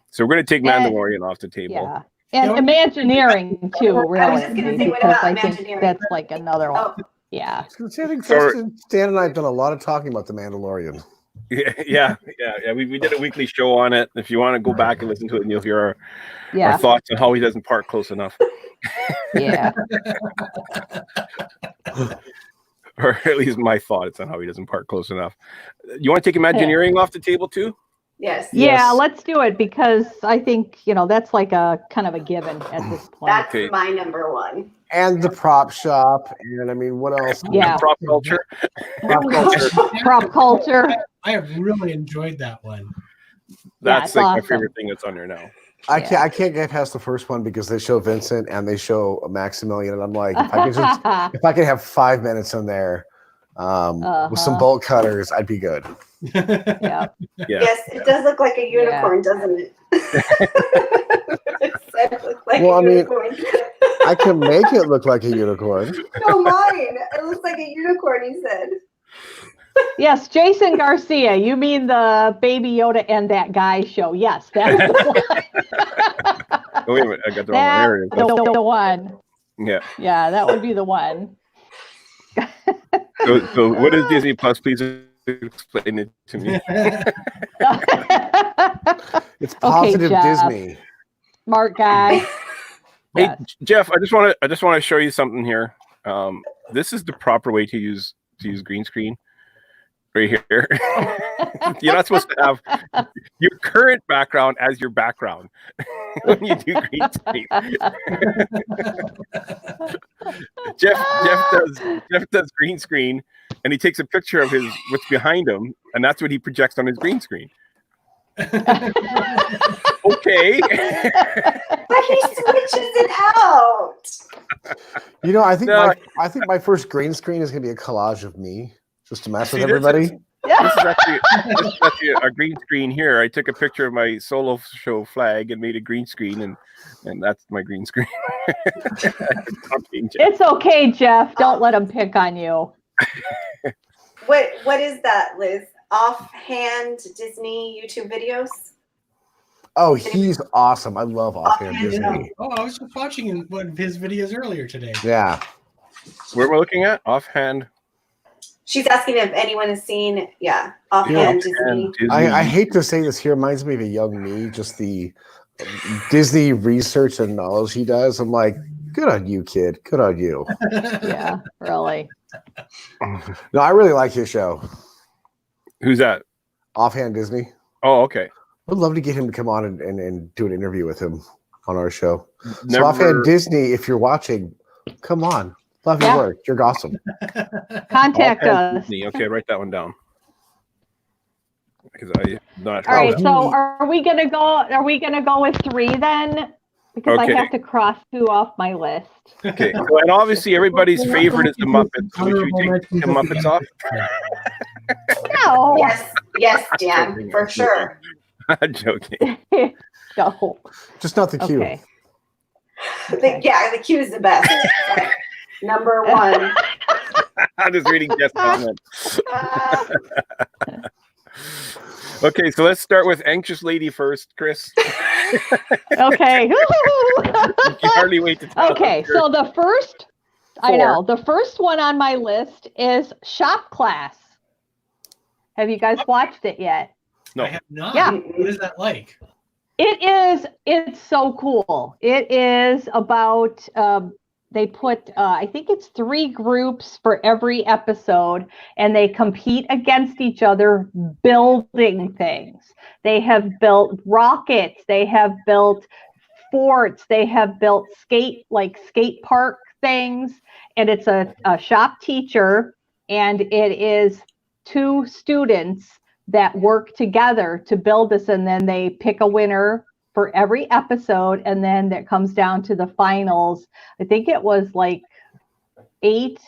So we're going to take Mandalorian off the table. Yeah. And Imagineering too, really. I was just gonna say, what because about I think Imagineering? that's like another one. Oh, Yeah. I think Stan and I have done a lot of talking about the Mandalorian. Yeah. We did a weekly show on it. If you want to go back and listen to it, and you'll hear our Yeah. thoughts on how he doesn't park close enough. Yeah. Or at least my thoughts on how he doesn't park close enough. You want to take Imagineering off the table too? yes. Yeah, Yes. let's do it because I think, that's like a kind of a given at this point. That's Okay. my number 1. And the prop shop. And I mean, what else? Yeah. Prop culture. Prop culture. Prop culture. I have really enjoyed that one. That's it's like my awesome. favorite thing that's on there now. I can't get past the first one because they show Vincent and they show Maximilian, and I'm like, if I could have 5 minutes in there with some bolt cutters, I'd be good. Yeah. Yeah. Yes, it does look like a unicorn, doesn't it? It does look like Well, a I mean- unicorn. I can make it look like a unicorn. No, mine. It looks like a unicorn, he said. Yes, Jason Garcia. You mean the Baby Yoda and that guy show? Yes, that's the one. Oh, wait a minute. I got the wrong one. There it is. That's the one. Yeah. Yeah, that would be the one. So what is Disney Plus? Please explain it to me. It's positive Jeff. Disney. Smart guy. Hey, Yes. Jeff, I just want to show you something here. This is the proper way to use green screen. Right here. You're not supposed to have your current background as your background when you do green screen. Jeff does green screen, and he takes a picture of what's behind him, and that's what he projects on his green screen. Okay. But he switches it out. I think my first green screen is gonna be a collage of me, just to mess with this everybody. This is actually a green screen here. I took a picture of my solo show flag and made a green screen, and that's my green screen. It's okay, Jeff. Don't let him pick on you. What is that, Liz? Offhand Disney YouTube videos? Oh, he's awesome. I love offhand Offhand, Disney. Oh, I was just watching one of his videos earlier today. Yeah. Where am I looking at? Offhand. She's asking if anyone has seen, offhand Disney. I hate to say this, he reminds me of a young me, just the Disney research and knowledge he does. I'm like, good on you, kid. Good on you. Yeah, really. No, I really like his show. Who's that? Offhand Disney. Oh, okay. I'd love to get him to come on and do an interview with him on our show. Never- So Offhand Disney, if you're watching, come on. Love your work. You're awesome. Contact Offhand us. Disney. Okay, write that one down. Because I'm not. All right, so are we gonna go with 3 then? Because Okay. I have to cross 2 off my list. Okay, so, and obviously everybody's favorite is the Muppets. So should we take the Muppets off? No. Yes, Dan, for sure. I'm joking. No. Just not the cue. Okay. The Q is the best. Number 1. I'm just reading Jeff's comment. Okay, so let's start with Anxious Lady first, Chris. Okay. You can hardly wait to tell. Okay, so the first one on my list is Shop Class. Have you guys watched it yet? No. I have not. Yeah. What is that like? It's so cool. It is about I think it's 3 groups for every episode, and they compete against each other building things. They have built rockets, they have built forts, they have built skate park things, and it's a shop teacher, and it is 2 students that work together to build this, and then they pick a winner for every episode, and then that comes down to the finals. I think it was like 8.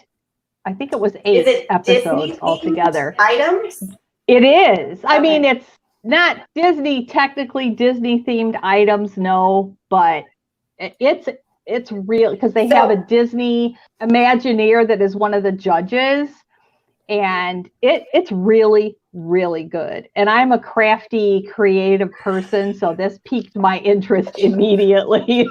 I think it was 8 episodes altogether. Items? It is. Okay. I mean, it's not technically Disney themed items, no, but it's real because they have a Disney Imagineer that is one of the judges, and it's really, really good. And I'm a crafty, creative person, so this piqued my interest immediately.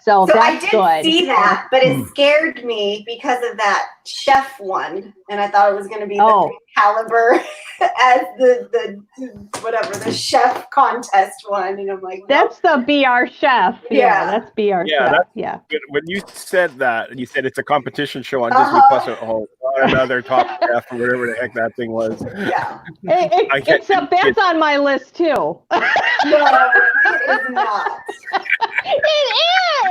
So that's I did good. see that, but it scared me because of that chef one, and I thought it was going to be the same caliber as the chef contest one, and I'm like, that's the BR Chef. Yeah. That's BR Chef. Yeah. When you said that, and you said it's a competition show on Disney Plus, another Top Chef or whatever the heck that thing was. Yeah. That's on my list too. No, it is not. It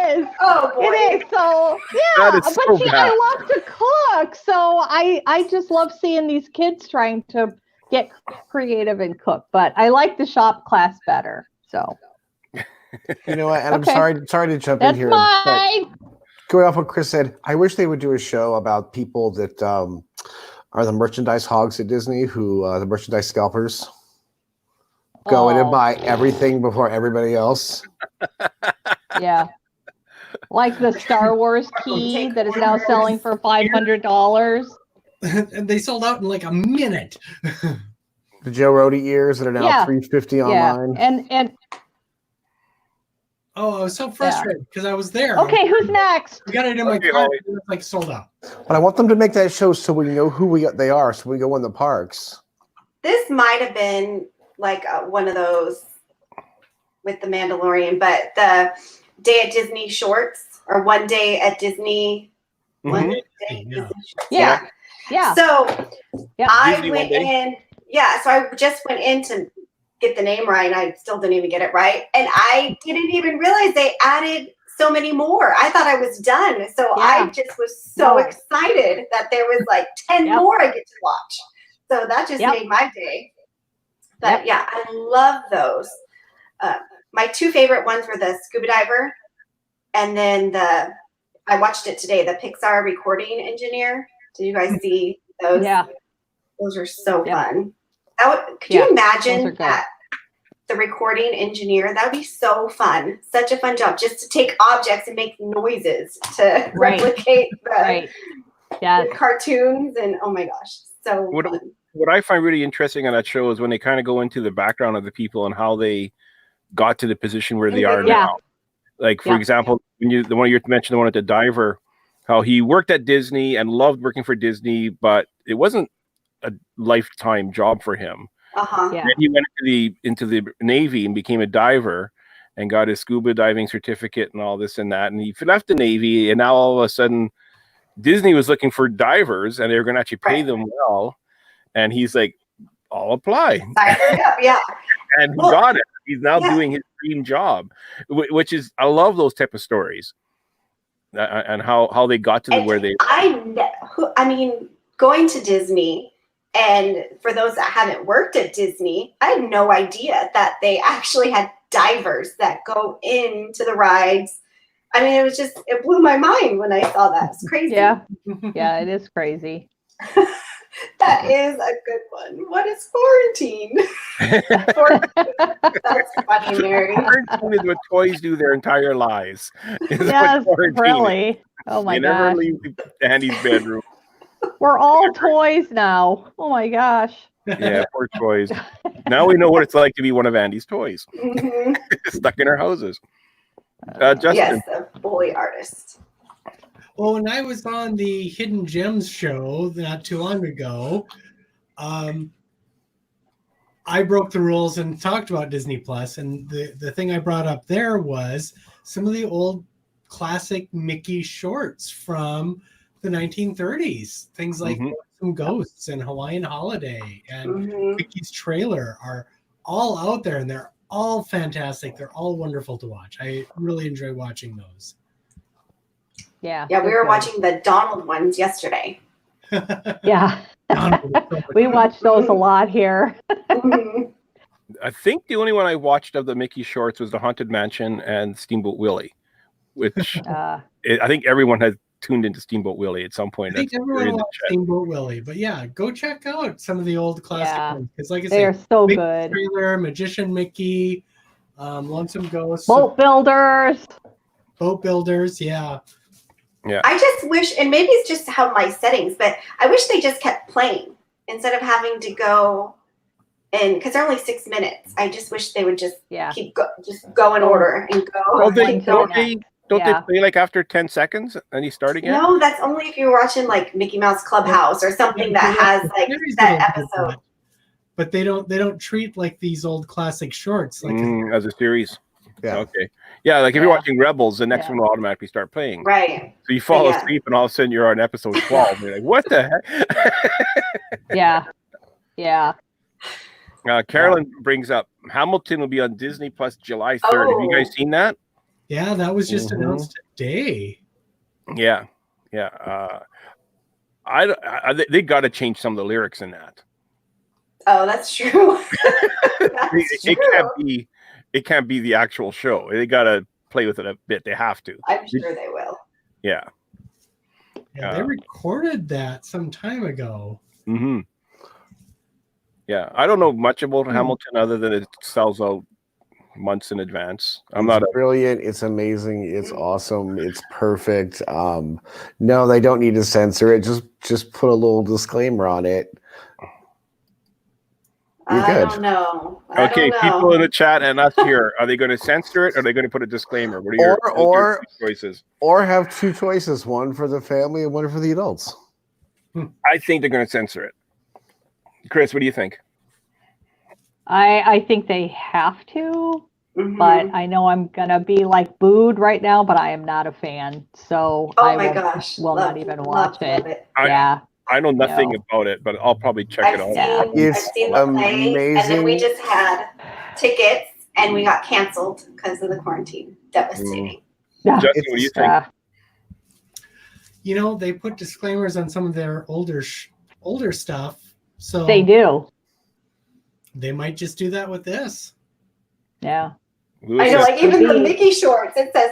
is. Oh boy. It is. So yeah, That is but so see, bad. I love to cook, so I just love seeing these kids trying to get creative and cook. But I like the shop class better. So You know what? And Okay. I'm sorry to jump that's in here. but mine. Going off what Chris said, I wish they would do a show about people that are the merchandise hogs at Disney, who the merchandise scalpers go in and buy everything before everybody else. Yeah. Like the Star Wars key that is now selling for $500. And they sold out in like a minute. The Joe Rody ears that are now $350 online. And Oh, I was so frustrated because I was there. okay, who's next? I got it in my Okay, car. Holly. It was like sold out. But I want them to make that show so we know who they are, so we go in the parks. This might have been like one of those with the Mandalorian, but the Day at Disney shorts or One Day at Disney. One Day at Disney shorts. Yeah. Yeah. So I Disney went One Day? in. Yeah. So I just went in to get the name right. And I still didn't even get it right. And I didn't even realize they added so many more. I thought I was done. So I just was so excited that there was like 10 more I get to watch. So that just made my day. But yeah, I love those. My 2 favorite ones were the scuba diver, and then I watched it today, the Pixar recording engineer. Did you guys see those? Yeah. Those are so fun. Could you imagine that? The recording engineer, that would be so fun. Such a fun job, just to take objects and make noises to replicate the cartoons, and oh my gosh, so fun. What I find really interesting on that show is when they kind of go into the background of the people and how they got to the position where they are now. Like, for example, when the one you mentioned, the one at the diver, how he worked at Disney and loved working for Disney, but it wasn't a lifetime job for him. Then he went into the Navy and became a diver and got his scuba diving certificate and all this and that. And he left the Navy, and now all of a sudden Disney was looking for divers and they were going to actually pay them well. And he's like, I'll apply. And he got it. He's now doing his dream job, which is, I love those type of stories and how they got to where they. I mean, going to Disney, and for those that haven't worked at Disney, I had no idea that they actually had divers that go into the rides. I mean, it blew my mind when I saw that. It's crazy. Yeah, it is crazy. That is a good one. What is quarantine? That's funny, Mary. Quarantine is what toys do their entire lives. Yes, really. Oh my gosh. They never leave Andy's bedroom. We're all toys now. Oh my gosh. Yeah, poor toys. Now we know what it's like to be one of Andy's toys. Stuck in our houses. Justin. Yes, a bully artist. Well, when I was on the Hidden Gems show not too long ago, I broke the rules and talked about Disney Plus. And the thing I brought up there was some of the old classic Mickey shorts from the 1930s. Things like Some Ghosts and Hawaiian Holiday and Mickey's Trailer are all out there, and they're all fantastic. They're all wonderful to watch. I really enjoy watching those. Yeah. Yeah, we were watching the Donald ones yesterday. Yeah. We watch those a lot here. I think the only one I watched of the Mickey shorts was the Haunted Mansion and Steamboat Willie, which I think everyone has tuned into Steamboat Willie at some point. I think everyone watched Steamboat Willie, but yeah, go check out some of the old classic ones, because like I said, they are so Mickey good. Trailer, Magician Mickey, Lonesome Ghost, Boat Builders, yeah. Yeah. I just wish, and maybe it's just how my settings, but I wish they just kept playing instead of having to go and because they're only 6 minutes. I just wish they would just keep go in order and go. Well, don't they play like after 10 seconds and you start again? No, that's only if you're watching like Mickey Mouse Clubhouse or something that has like that episode. But they don't treat like these old classic shorts like as a series. Yeah. Okay. Yeah, like if you're watching Rebels, the next one will automatically start playing. Right. So you fall asleep and all of a sudden you're on episode 12. You're like, what the heck? Yeah. Carolyn brings up Hamilton will be on Disney Plus July 3rd. Have you guys seen that? Yeah, that was just announced today. Yeah. They got to change some of the lyrics in that. Oh, that's true. It can't be the actual show. They got to play with it a bit. They have to. I'm sure they will. Yeah. Yeah, they recorded that some time ago. Mm-hmm. Yeah, I don't know much about Hamilton other than it sells out months in advance. It's brilliant. It's amazing. It's awesome. It's perfect. No, they don't need to censor it. Just put a little disclaimer on it. I don't know. Okay, people in the chat and us here, are they going to censor it or are they going to put a disclaimer? What are your choices? Or have two choices, one for the family and one for the adults. I think they're going to censor it. Chris, what do you think? I think they have to, but I know I'm going to be like booed right now, but I am not a fan. So I will not even watch it. I know nothing about it, but I'll probably check it out. It's amazing. And then we just had tickets and we got canceled because of the quarantine. Devastating. Justin, what do you think? You know, they put disclaimers on some of their older stuff. So they do. They might just do that with this. Yeah. I know, like even the Mickey shorts, it says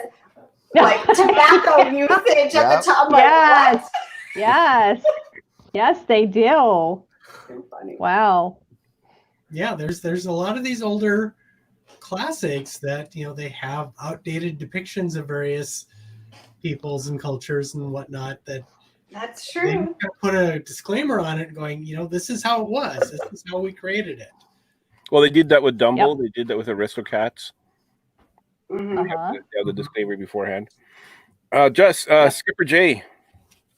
like tobacco usage at the top. Like, Yes. Yes, they do. Wow. Yeah, there's a lot of these older classics that, you know, they have outdated depictions of various peoples and cultures and whatnot that's true. They put a disclaimer on it going, you know, this is how it was. This is how we created it. Well, they did that with Dumbo. Yep. They did that with Aristocats. Mm-hmm. They have the disclaimer beforehand. Skipper J.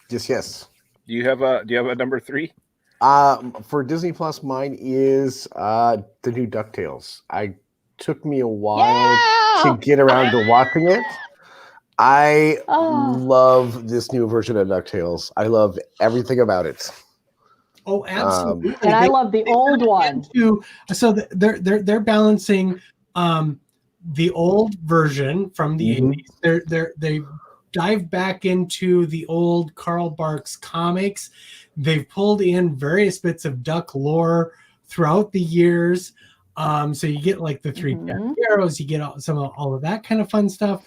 Yes. Do you have a number 3? For Disney Plus, mine is the new DuckTales. It took me a while to get around to watching it. I love this new version of DuckTales. I love everything about it. Oh, absolutely! And I love the old one. So they're balancing the old version from the 80s. They dive back into the old Carl Barks comics. They've pulled in various bits of duck lore throughout the years. So you get like the 3 arrows, you get all of that kind of fun stuff.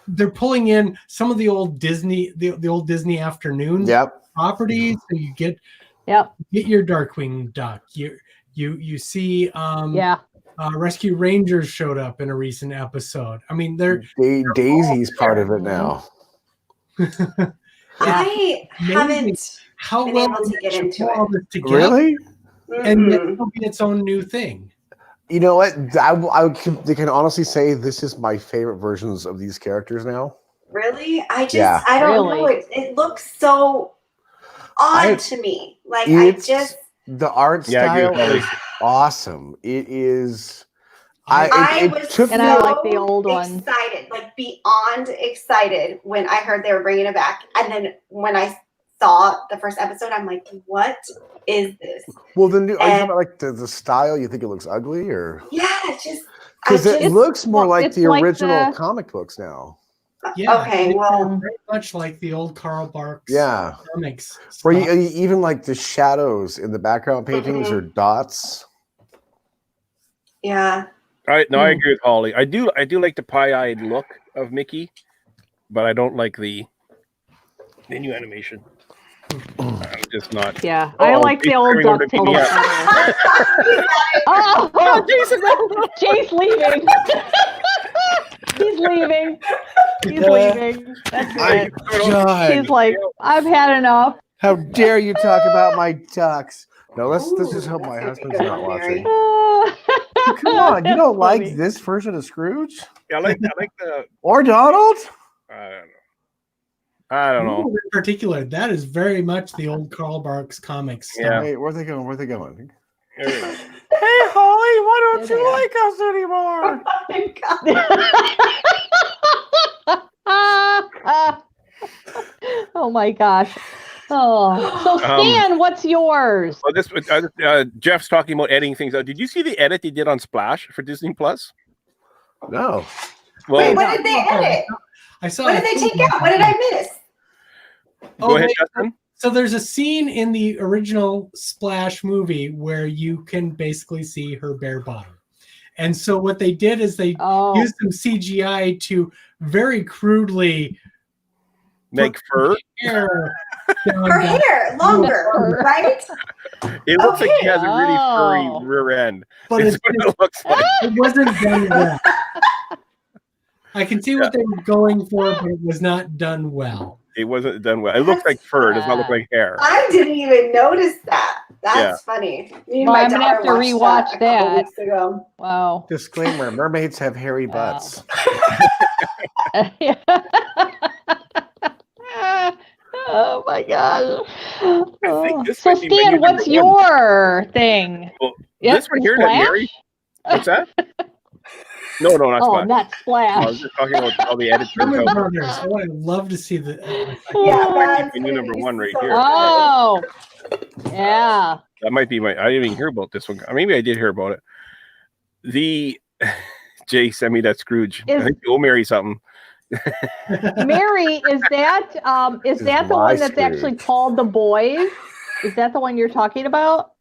They're pulling in some of the old Disney, the old Disney afternoon properties. So you get your Darkwing Duck. You see Rescue Rangers showed up in a recent episode. I mean, Daisy's part of it now. I haven't how been well able to get into it. Together, really? And it'll be its own new thing. You know what? They can honestly say this is my favorite versions of these characters now. Really? I don't know. It looks so odd to me. Like the art style is awesome. It is. I it was took And me I like the old one. excited, like beyond excited when I heard they were bringing it back. And then when I saw the first episode, I'm like, what is this? Well, are you talking about like the style? You think it looks ugly, or Yeah, just because it looks more like it's the like original the- comic books now? Yeah. Okay, it's well, very much like the old Karl Barks Yeah, comics. where style. even like the shadows in the background paintings are dots. yeah. I agree with Holly. I do like the pie-eyed look of Mickey, but I don't like the new animation. I'm just not. Yeah, I like the old DuckTales. Oh, Jay's leaving. He's leaving. He's leaving. That's it. He's like, I've had enough. How dare you talk about my ducks? No, let's just hope my husband's not watching. Come on, you don't like this version of Scrooge? Yeah, I like the. Or Donald? I don't know. In particular, that is very much the old Karl Barks comics style. Yeah. Hey, where are they going? Where are they going? There we go. Hey, Holly, why don't There you they like us anymore? Oh my gosh. Oh, so Stan, what's yours? Well, this Jeff's talking about editing things out. Did you see the edit they did on Splash for Disney Plus? No. Well, Wait, what did they edit? I saw. What did they take out? What did I miss? go ahead, Justin. So there's a scene in the original Splash movie where you can basically see her bare bottom. And so what they did is they used some CGI to very crudely make fur. Her hair longer, right? It looks like she has a really furry rear end. But it's what it looks like. It wasn't done well. I can see what they were going for, but it was not done well. It wasn't done well. It looks like fur. It does not look like hair. I didn't even notice that. That's funny. Me and Well, my I'm gonna have to daughter watched rewatch that. A couple that. weeks ago. Wow. Disclaimer: mermaids have hairy butts. Oh my gosh. this So might be my Stan, new what's number one. your thing? Well, Yep, this one here, that Splash? Mary. What's that? No, not Oh, Splash. not Splash. I was just talking about all the edits. Sherman Brothers. Oh, I'd love to see the. Yeah, That might be my new number one right here. Oh, yeah. That might be my. I didn't even hear about this one. Maybe I did hear about it. The Jay sent me that Scrooge. I think you owe Mary something. Mary, is that the one that's actually called The Boys? Is that the one you're talking about?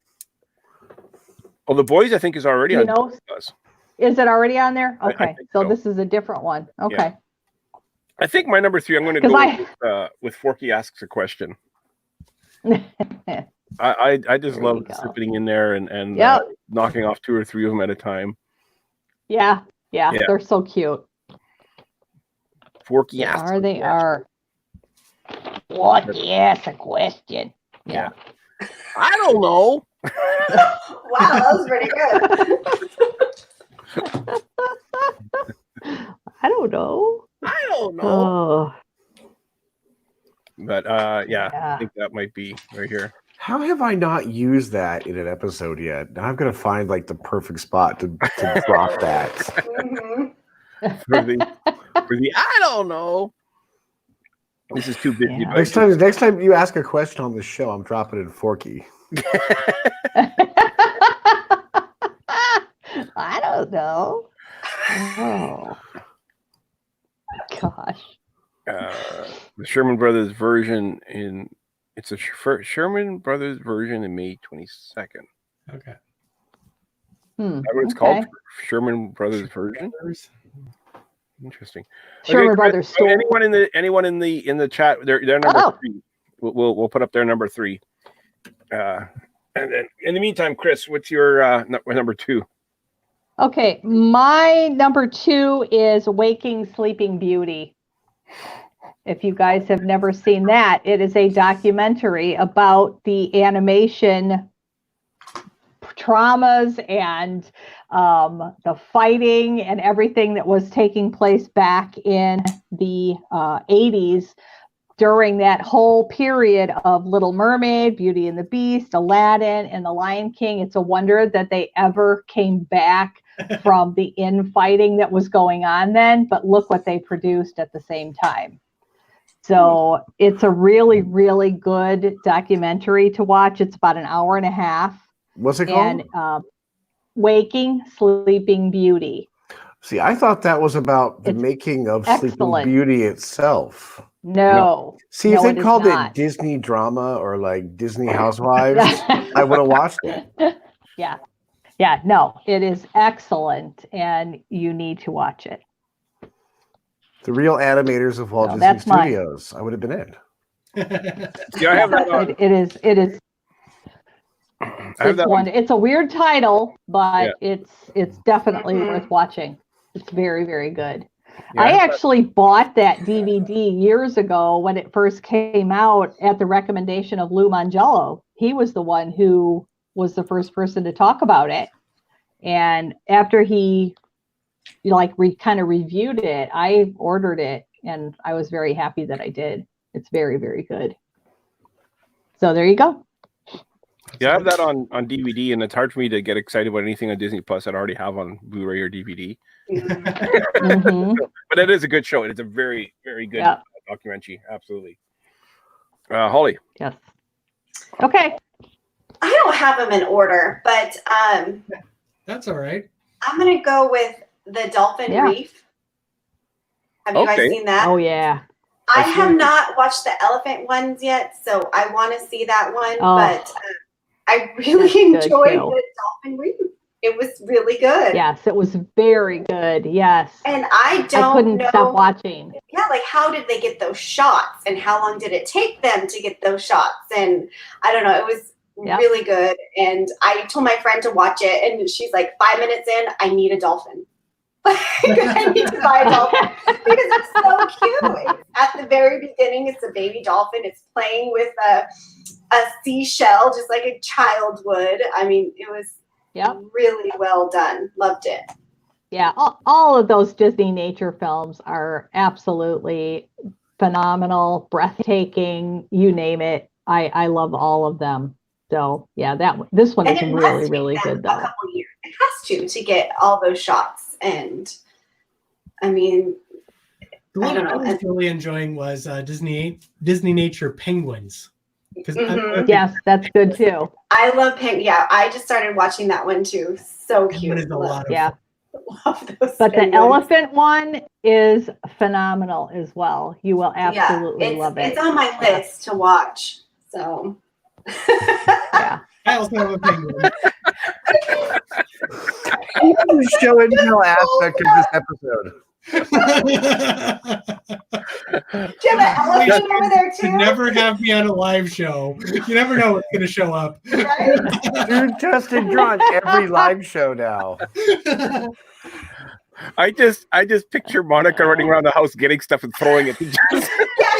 Well, The Boys, I think, is already on Disney Plus. Is it already on there? I Okay, think so so. this is a different one. Okay. Yeah. I think my number 3. I'm going to go with Forky Asks a Question. I just love sitting in there and knocking off 2 or 3 of them at a time. Yeah, they're so cute. Forky Asks. They are. Forky asks a question. Yeah. I don't know. Wow, that was pretty good. I don't know. Oh. But I think that might be right here. How have I not used that in an episode yet? Now I'm gonna find like the perfect spot to drop that. For the I don't know. This is too busy. Yeah. Next time you ask a question on the show, I'm dropping in Forky. I don't know. Oh gosh. The Sherman Brothers version it's a Sherman Brothers version in May 22nd. Okay. Is that what it's called? Sherman Brothers version? Interesting. Sherman Brothers store. Anyone in the chat, they're number 3. We'll put up their number 3. And then in the meantime, Chris, what's your number 2? Okay, my number 2 is Waking Sleeping Beauty. If you guys have never seen that, it is a documentary about the animation traumas and the fighting and everything that was taking place back in the 80s during that whole period of Little Mermaid, Beauty and the Beast, Aladdin, and The Lion King. It's a wonder that they ever came back from the infighting that was going on then, but look what they produced at the same time. So it's a really, really good documentary to watch. It's about an hour and a half. What's it called? And Waking Sleeping Beauty. See, I thought that was about the making of Sleeping Beauty itself. No. See, if they called it Disney drama or like Disney Housewives, I would have watched it. Yeah. Yeah, no, it is excellent, and you need to watch it. The real animators of Walt Disney Studios. I would have been in. Yeah, I have that on. It is. It's a weird title, but it's definitely worth watching. It's very, very good. Yeah, I actually bought that DVD years ago when it first came out at the recommendation of Lou Mangello. He was the one who was the first person to talk about it. And after he kind of reviewed it, I ordered it, and I was very happy that I did. It's very, very good. So there you go. Yeah, I have that on DVD, and it's hard for me to get excited about anything on Disney Plus that I already have on Blu-ray or DVD. Mm-hmm. But it is a good show. It's a very, very good documentary. Absolutely. Holly. Yes. Okay. I don't have them in order, but that's all right. I'm gonna go with the Dolphin Reef. Have you guys seen that? Oh yeah. I have not watched the elephant ones yet, so I want to see that one. But I really enjoyed the Dolphin Reef. It was really good. Yes, it was very good. Yes. And I couldn't stop watching. Yeah, like how did they get those shots, and how long did it take them to get those shots? And I don't know. It was really good. And I told my friend to watch it, and she's like, 5 minutes in, I need a dolphin. I need to buy a dolphin because it's so cute. At the very beginning, it's a baby dolphin. It's playing with a seashell, just like a child would. I mean, it was really well done. Loved it. Yeah, all of those Disney nature films are absolutely phenomenal, breathtaking, you name it. I love all of them. So yeah, this one is really, really good though. A couple years. It has to get all those shots. And I mean, the one I was really enjoying was Disney Nature Penguins. Yes, that's good too. I love penguins. Yeah, I just started watching that one too. So cute. Is a lot of love those but penguins. The elephant one is phenomenal as well. You will absolutely love it. It's on my list to watch. So yeah. I also have a penguin. Show and tell aspect of this episode. Do you have an elephant over there too? To never have me on a live show. You never know what's going to show up. Right? You're Justin Drawn every live show now. I just picture Monica running around the house getting stuff and throwing it. Yeah,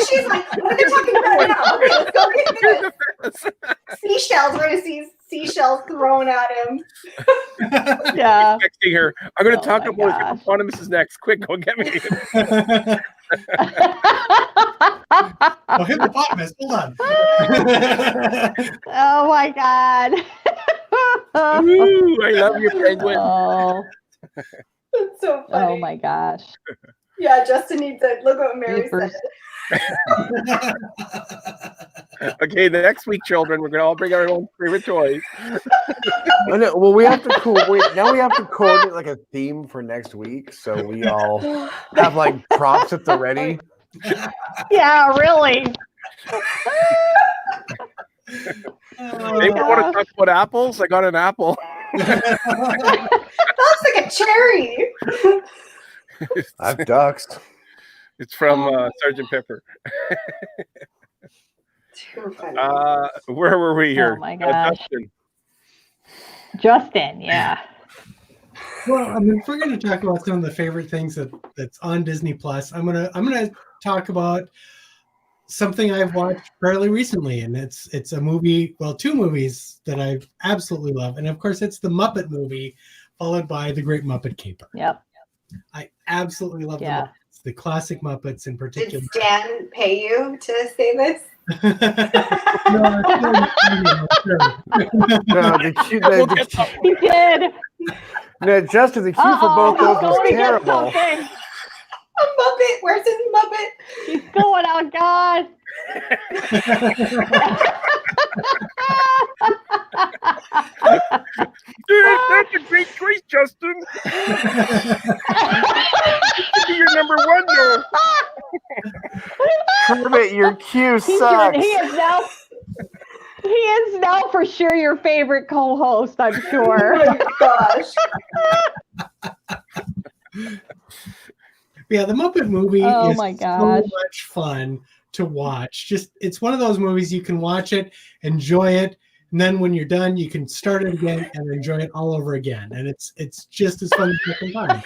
she's like, what are they talking about now? Okay, let's go get this. Seashells. We're going to see seashells thrown at him. Yeah. Texting her, I'm going to talk about hippopotamuses next. Quick, go get me. Oh, hippopotamus. Hold on. Oh my God. Ooh, I love your penguin. Oh. That's so funny. Oh my gosh. Yeah, Justin needs to look what Mary said. Okay, the next week, children, we're gonna all bring our own favorite toys. Well, we have to coordinate like a theme for next week, so we all have like props at the ready. Yeah, really. Maybe want to talk about apples. I got an apple. That looks like a cherry. I've ducks. It's from Sergeant Pepper. Too funny. Where were we here? Oh my gosh. Justin, yeah. Well, I mean, if we're going to talk about some of the favorite things that's on Disney Plus, I'm gonna talk about something I've watched fairly recently, and it's a movie. Well, two movies that I absolutely love, and of course, it's the Muppet movie, followed by The Great Muppet Caper. Yep. I absolutely love the classic Muppets in particular. Did Stan pay you to say this? No, He did. No, Justin, the cue for both those was terrible. A Muppet. Where's his Muppet? He's going, oh God. Dude, that's a great choice, Justin. Be your number one, though. Kermit, your cue sucks. He is now for sure your favorite co-host, I'm sure. Oh my gosh. Yeah, the Muppet movie is Oh so my gosh. much fun to watch. Just it's one of those movies you can watch it, enjoy it, and then when you're done, you can start it again and enjoy it all over again. And it's just as fun the second time.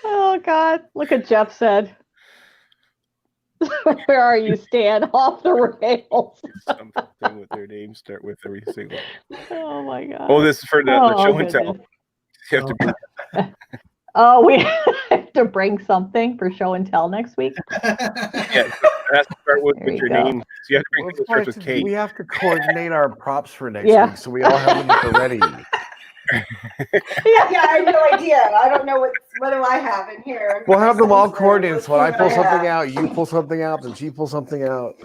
Oh God, look at Jeff said. Where are you, Stan? Off the rails. Something with their names start with every single. Oh my God. Oh, this is for the show and tell. goodness. You have to be. Oh, we have to bring something for show and tell next week. Yeah, it has to start with There you your go. name. So you have to bring Well, things that starts with K. we have to coordinate our props for next Yeah. week, so we all have them at the ready. Yeah, I have no idea. I don't know what do I have in here. We'll have them all coordinated. So when I pull Yeah. something out, you pull something out, then she pulls something out.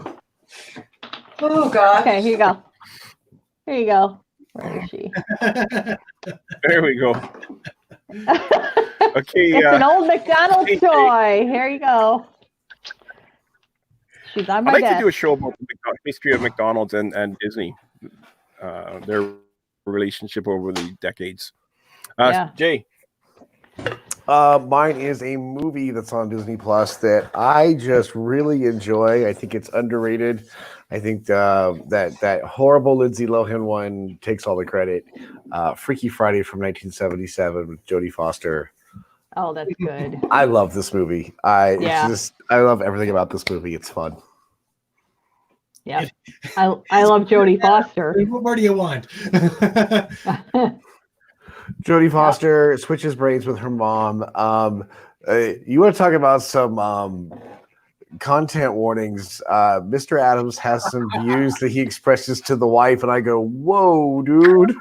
Oh gosh. Okay, here you go. Here you go. Where is she? There we go. Okay, It's an old hey, McDonald's hey. toy. Here you go. She's on I'd my like to desk. do a show about the history of McDonald's and Disney, their relationship over the decades. Yeah. Jay, Mine is a movie that's on Disney Plus that I just really enjoy. I think it's underrated. I think that horrible Lindsay Lohan one takes all the credit. Freaky Friday from 1977 with Jodie Foster. Oh, that's good. I love this movie. I love everything about this movie. It's fun. Yeah. I love Jodie Foster. What more do you want? Jodie Foster switches brains with her mom. You want to talk about some content warnings? Mr. Adams has some views that he expresses to the wife, and I go, "Whoa, dude,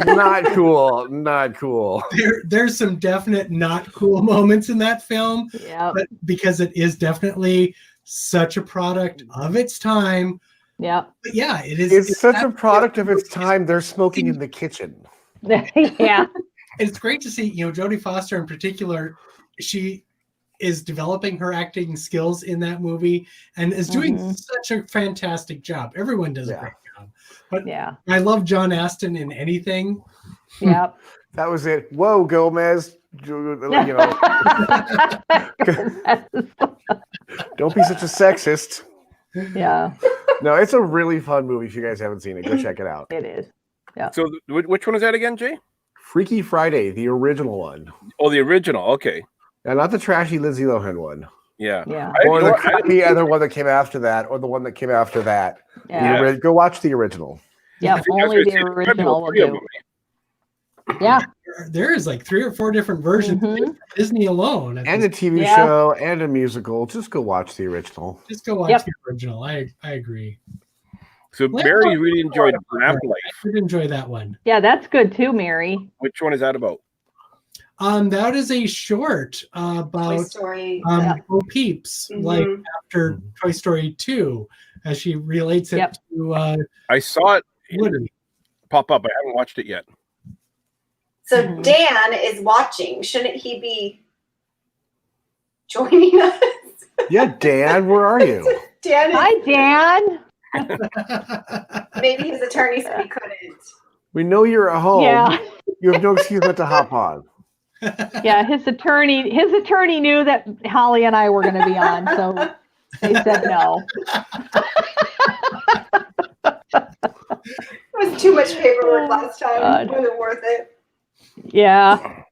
not cool, not cool." There's some definite not cool moments in that film, Yeah. but because it is definitely such a product of its time. Yeah. But yeah, it is. It's such a product of its time. They're smoking in the kitchen. Yeah. It's great to see, Jodie Foster in particular. She is developing her acting skills in that movie and is doing such a fantastic job. Everyone does a great job. But Yeah. I love John Aston in anything. Yeah. That was it. Whoa, Gomez. Don't be such a sexist. Yeah. No, it's a really fun movie. If you guys haven't seen it, go check it out. It is. Yeah. so which one is that again, Jay? Freaky Friday, the original one. Oh, the original. Okay. Now, not the trashy Lindsay Lohan one. Yeah. Yeah. Or the crappy other one that came after that, or the one that came after that. Yeah. Go watch the original. Yeah. Only the original will do. Yeah. There is like 3 or 4 different versions of Disney alone. And a TV show and a musical. Just go watch the original. Just go watch the original. I agree. So Mary really enjoyed Lamp Life. I did enjoy that one. Yeah, that's good too, Mary. Which one is that about? That is a short Toy about Story. Bo Peeps, like after Toy Story 2, as she relates it to I saw it Woody. pop up. I haven't watched it yet. So Dan is watching. Shouldn't he be joining us? Yeah, Dan, where are you? Dan. Hi, Dan. Maybe his attorney said he couldn't. We know you're at home. Yeah. You have no excuse but to hop on. Yeah, his attorney knew that Holly and I were going to be on, so they said no. It was too much paperwork last time. It wasn't worth it. Yeah.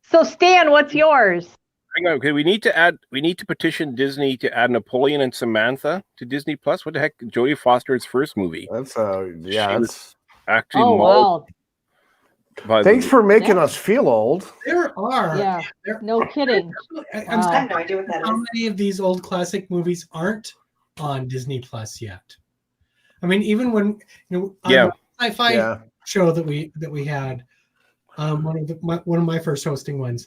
So Stan, what's yours? Hang on, okay. We need to petition Disney to add Napoleon and Samantha to Disney Plus. What the heck? Jodie Foster's first movie. That's that's actually wow. Thanks for making us feel old. There are. Yeah. No kidding. I have no idea what that is. How many of these old classic movies aren't on Disney Plus yet? I mean, even when Sci-Fi show that we had, one of my first hosting ones,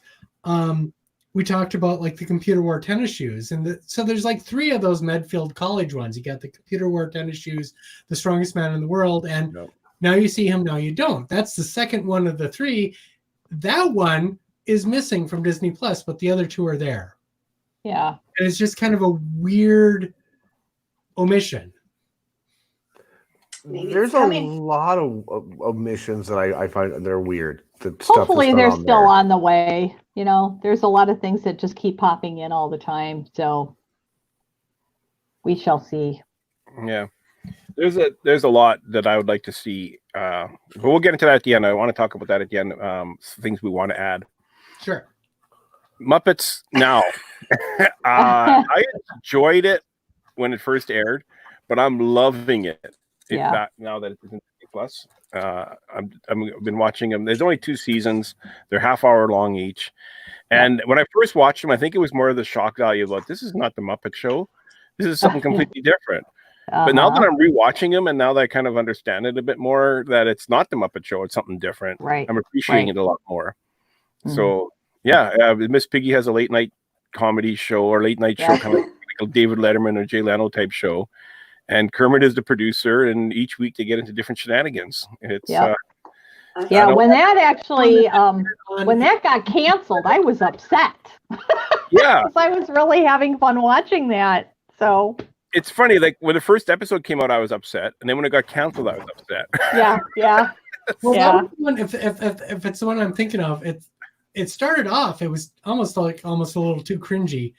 we talked about like the computer wore tennis shoes, and so there's like 3 of those Medfield College ones. You got the computer wore tennis shoes, the strongest man in the world, and now you see him, now you don't. That's the second one of the 3. That one is missing from Disney Plus, but the other 2 are there. Yeah, and it's just kind of a weird omission. There's a lot of omissions that I find they're weird. Hopefully they're still on the way. You know, there's a lot of things that just keep popping in all the time. So we shall see. Yeah. There's a lot that I would like to see. But we'll get into that at the end. I want to talk about that at the end. Things we want to add. Sure. Muppets Now. I enjoyed it when it first aired, but I'm loving it. Now that it's in Disney Plus. I've been watching them. There's only 2 seasons. They're half-hour long each. And when I first watched them, I think it was more of the shock value of, this is not the Muppet Show. This is something completely different. But now that I'm rewatching them, and now that I kind of understand it a bit more, that it's not the Muppet Show, it's something different. Right. I'm appreciating it a lot more. So, Miss Piggy has a late night comedy show or late night show, kind of like a David Letterman or Jay Leno type show. And Kermit is the producer, and each week they get into different shenanigans. It's when that actually when that got canceled, I was upset. Yeah, because I was really having fun watching that. So it's funny, like when the first episode came out, I was upset, and then when it got canceled, I was upset. Well, that was one, if it's the one I'm thinking of, it started off, it was almost a little too cringy.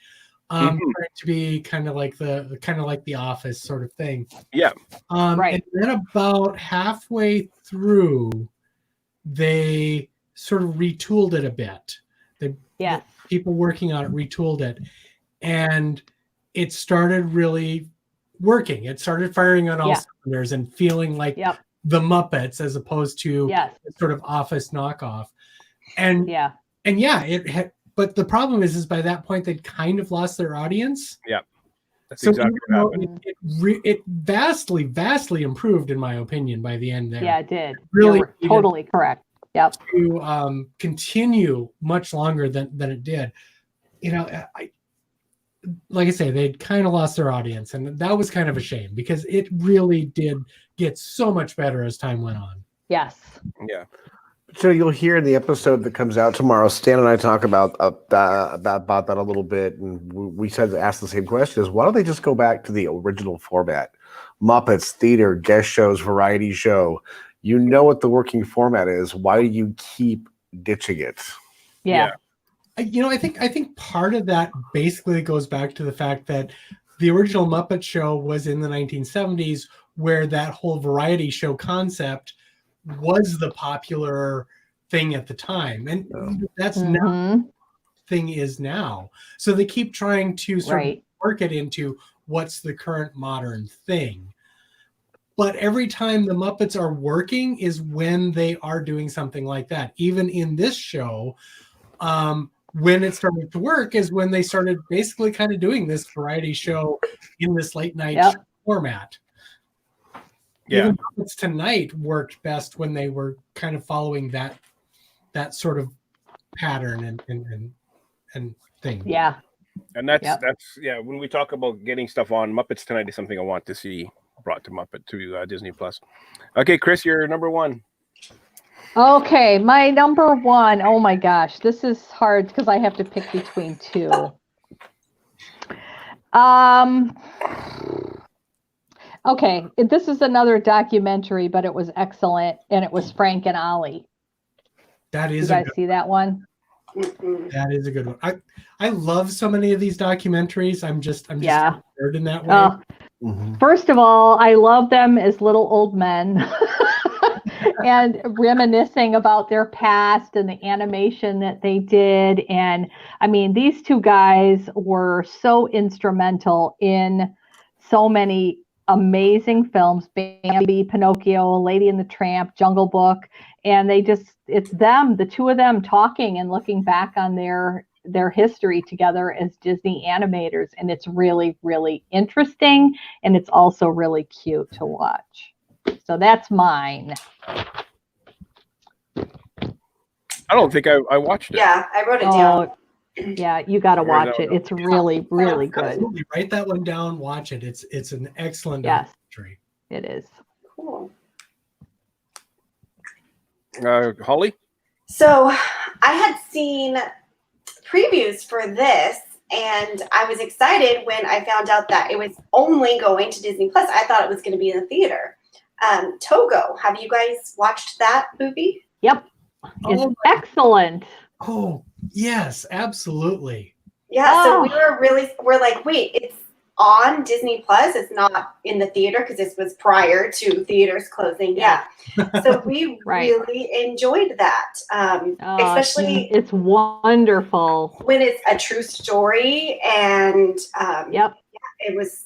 For it to be kind of like the Office sort of thing. Yeah. And then about halfway through, they sort of retooled it a bit. The people working on it retooled it, and it started really working. It started firing on all cylinders and feeling like the Muppets as opposed to sort of Office knockoff. And it had. But the problem is by that point they'd kind of lost their audience. Yeah, that's exactly what happened. It vastly improved, in my opinion, by the end there. Yeah, it did. Really, you're totally correct. Yep. To continue much longer than it did. You know, like I say, they'd kind of lost their audience, and that was kind of a shame because it really did get so much better as time went on. Yes. Yeah. So you'll hear in the episode that comes out tomorrow, Stan and I talk about that a little bit, and we said to ask the same question: is why don't they just go back to the original format? Muppets, theater, guest shows, variety show. You know what the working format is. Why do you keep ditching it? Yeah. You know, I think part of that basically goes back to the fact that the original Muppet Show was in the 1970s, where that whole variety show concept was the popular thing at the time, and that's not thing is now. So they keep trying to sort of work it into what's the current modern thing. But every time the Muppets are working is when they are doing something like that. Even in this show, when it started to work is when they started basically kind of doing this variety show in this late night format. Yeah. Even Muppets Tonight worked best when they were kind of following that sort of pattern and thing. Yeah. And that's when we talk about getting stuff on, Muppets Tonight is something I want to see brought to Disney Plus. Okay, Chris, you're number 1. Okay, my number 1. Oh my gosh, this is hard because I have to pick between 2. Okay, this is another documentary, but it was excellent, and it was Frank and Ollie. That is. You guys see that one? That is a good one. I love so many of these documentaries. I'm just nerd in that way. First of all, I love them as little old men and reminiscing about their past and the animation that they did. And I mean, these 2 guys were so instrumental in so many amazing films: Bambi, Pinocchio, Lady and the Tramp, Jungle Book. And it's them, the 2 of them, talking and looking back on their history together as Disney animators. And it's really, really interesting. And it's also really cute to watch. So that's mine. I don't think I watched it. Yeah, I wrote it down. Yeah, you got to watch it. It's really, really good. Absolutely. Write that one down. Watch it. It's an excellent documentary. It is. Cool. Holly? So I had seen previews for this, and I was excited when I found out that it was only going to Disney Plus. I thought it was going to be in the theater. Togo, have you guys watched that movie? Yep. It's excellent. Oh, yes, absolutely. Yeah, so we're like, wait, it's on Disney Plus. It's not in the theater because this was prior to theaters closing. Yeah. So we really enjoyed that. Especially it's wonderful. When it's a true story, and it was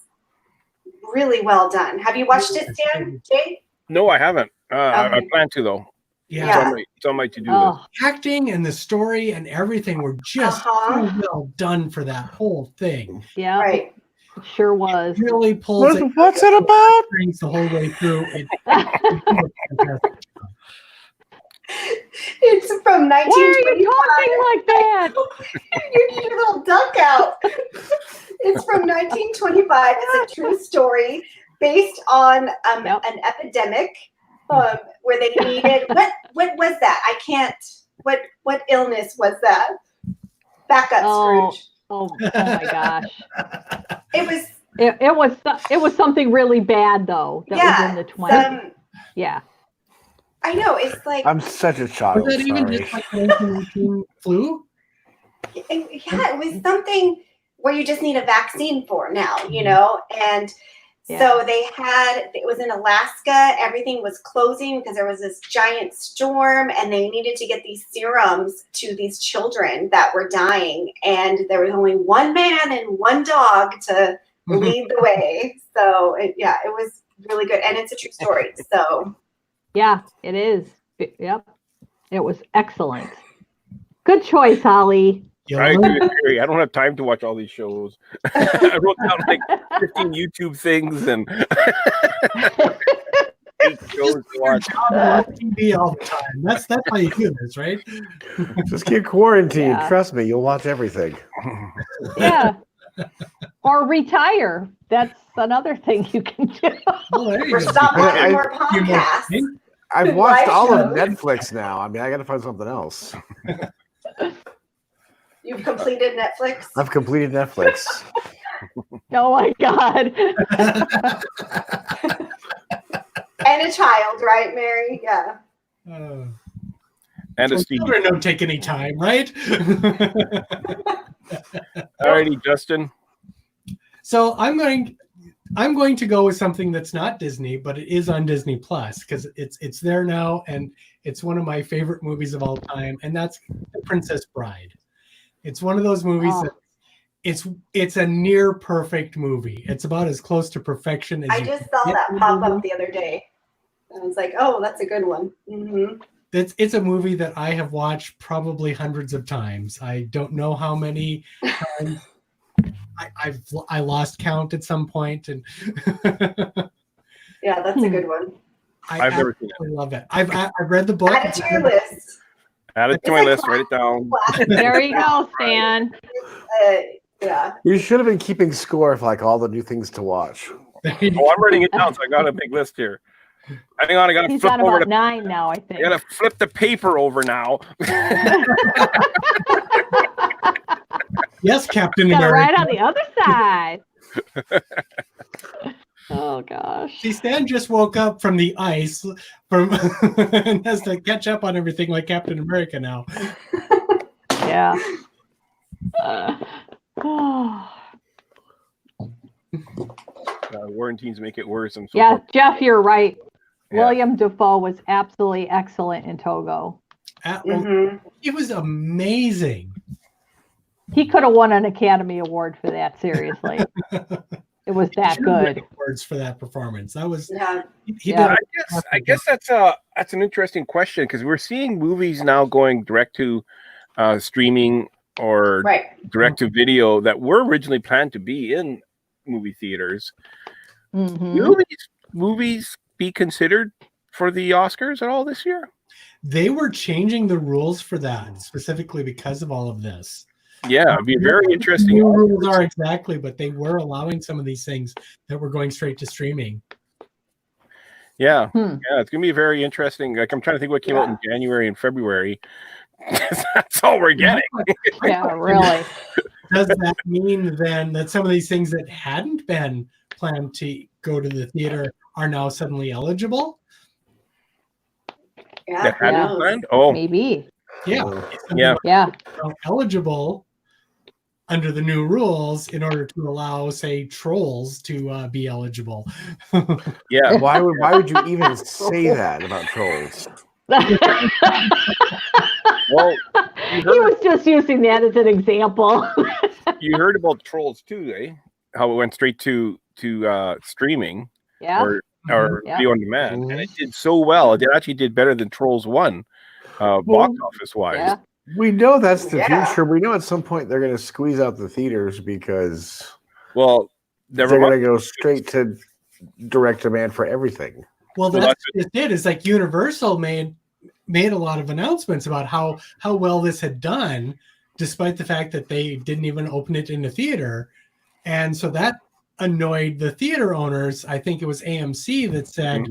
really well done. Have you watched it, Stan? Jay? No, I haven't. I plan to though. Yeah, it's on my to-do list. Acting and the story and everything were just so well done for that whole thing. Yeah, right. It sure was. It really pulls it. What's it about? The whole way through. It's from 1925. Why are you talking like that? You need a little duck out. It's from 1925. It's a true story based on an epidemic where they needed what was that? I can't. What illness was that? Back up, Scrooge. Oh my gosh! It was something really bad though. That was in the 20s. I know. It's like I'm such a child. Was that even just like 1918 flu? Yeah, it was something where you just need a vaccine for now, you know? And so it was in Alaska. Everything was closing because there was this giant storm, and they needed to get these serums to these children that were dying. And there was only one man and one dog to lead the way. So it was really good. And it's a true story. So yeah, it is. Yep. It was excellent. Good choice, Holly. I agree with Mary. I don't have time to watch all these shows. I wrote down like 15 YouTube things and 8 shows to watch. TV all the time. That's how you do this, right? Just get quarantined. Yeah. Trust me, you'll watch everything. Yeah. Or retire. That's another thing you can do. or stop watching more podcasts. I've watched all of shows. Netflix now. I mean, I got to find something else. You've completed Netflix? I've completed Netflix. Oh my God. And a child, right, Mary? Yeah. And a Steve. Children don't take any time, right? Alrighty, Justin. So I'm going to go with something that's not Disney, but it is on Disney Plus because it's there now, and it's one of my favorite movies of all time, and that's The Princess Bride. It's one of those movies that it's a near perfect movie. It's about as close to perfection as I just saw that pop up the other day. I was like, oh, that's a good one. Mm-hmm. It's a movie that I have watched probably hundreds of times. I don't know how many times. I lost count at some point, and yeah, that's a good one. I've never seen it. Love it. I've read the book. Add it to your list. Add it to my list. Write it down. There you go, Stan. Yeah. You should have been keeping score of like all the new things to watch. Oh, I'm writing it down, so I got a big list here. Hang on, I gotta He's flip got over about 9 now, I think. I gotta flip the paper over now. Yes, Captain Got it America. right on the other side. Oh gosh. See, Stan just woke up from the ice and has to catch up on everything like Captain America now. Yeah. Warranties make it worse. I'm so Yeah, Jeff, you're right. William Dafoe was absolutely excellent in Togo. It was amazing. He could have won an Academy Award for that, seriously. It was that good. Words for that performance. That was I guess that's an interesting question because we're seeing movies now going direct to streaming or direct to video that were originally planned to be in movie theaters. Mm-hmm. Will these movies be considered for the Oscars at all this year? they were changing the rules for that specifically because of all of this. Yeah, it'd be very interesting. New rules are exactly, but they were allowing some of these things that were going straight to streaming. Yeah, yeah, it's gonna be very interesting. Like I'm trying to think what came out in January and February. That's all we're getting. Yeah, really. Does that mean then that some of these things that hadn't been planned to go to the theater are now suddenly eligible? That hadn't planned? Oh, maybe. Yeah. Yeah. Eligible under the new rules in order to allow, say, Trolls to be eligible. Yeah. Why would you even say that about Trolls? Well, he was just using that as an example. You heard about Trolls too, eh? How it went straight to streaming, or video on demand, and it did so well. It actually did better than Trolls 1, box office wise. Yeah. We know that's the future. We know at some point they're going to squeeze out the theaters because they're going to go straight to direct demand for everything. Well, that's just it. It's like Universal made a lot of announcements about how well this had done, despite the fact that they didn't even open it in the theater. And so that annoyed the theater owners. I think it was AMC that said,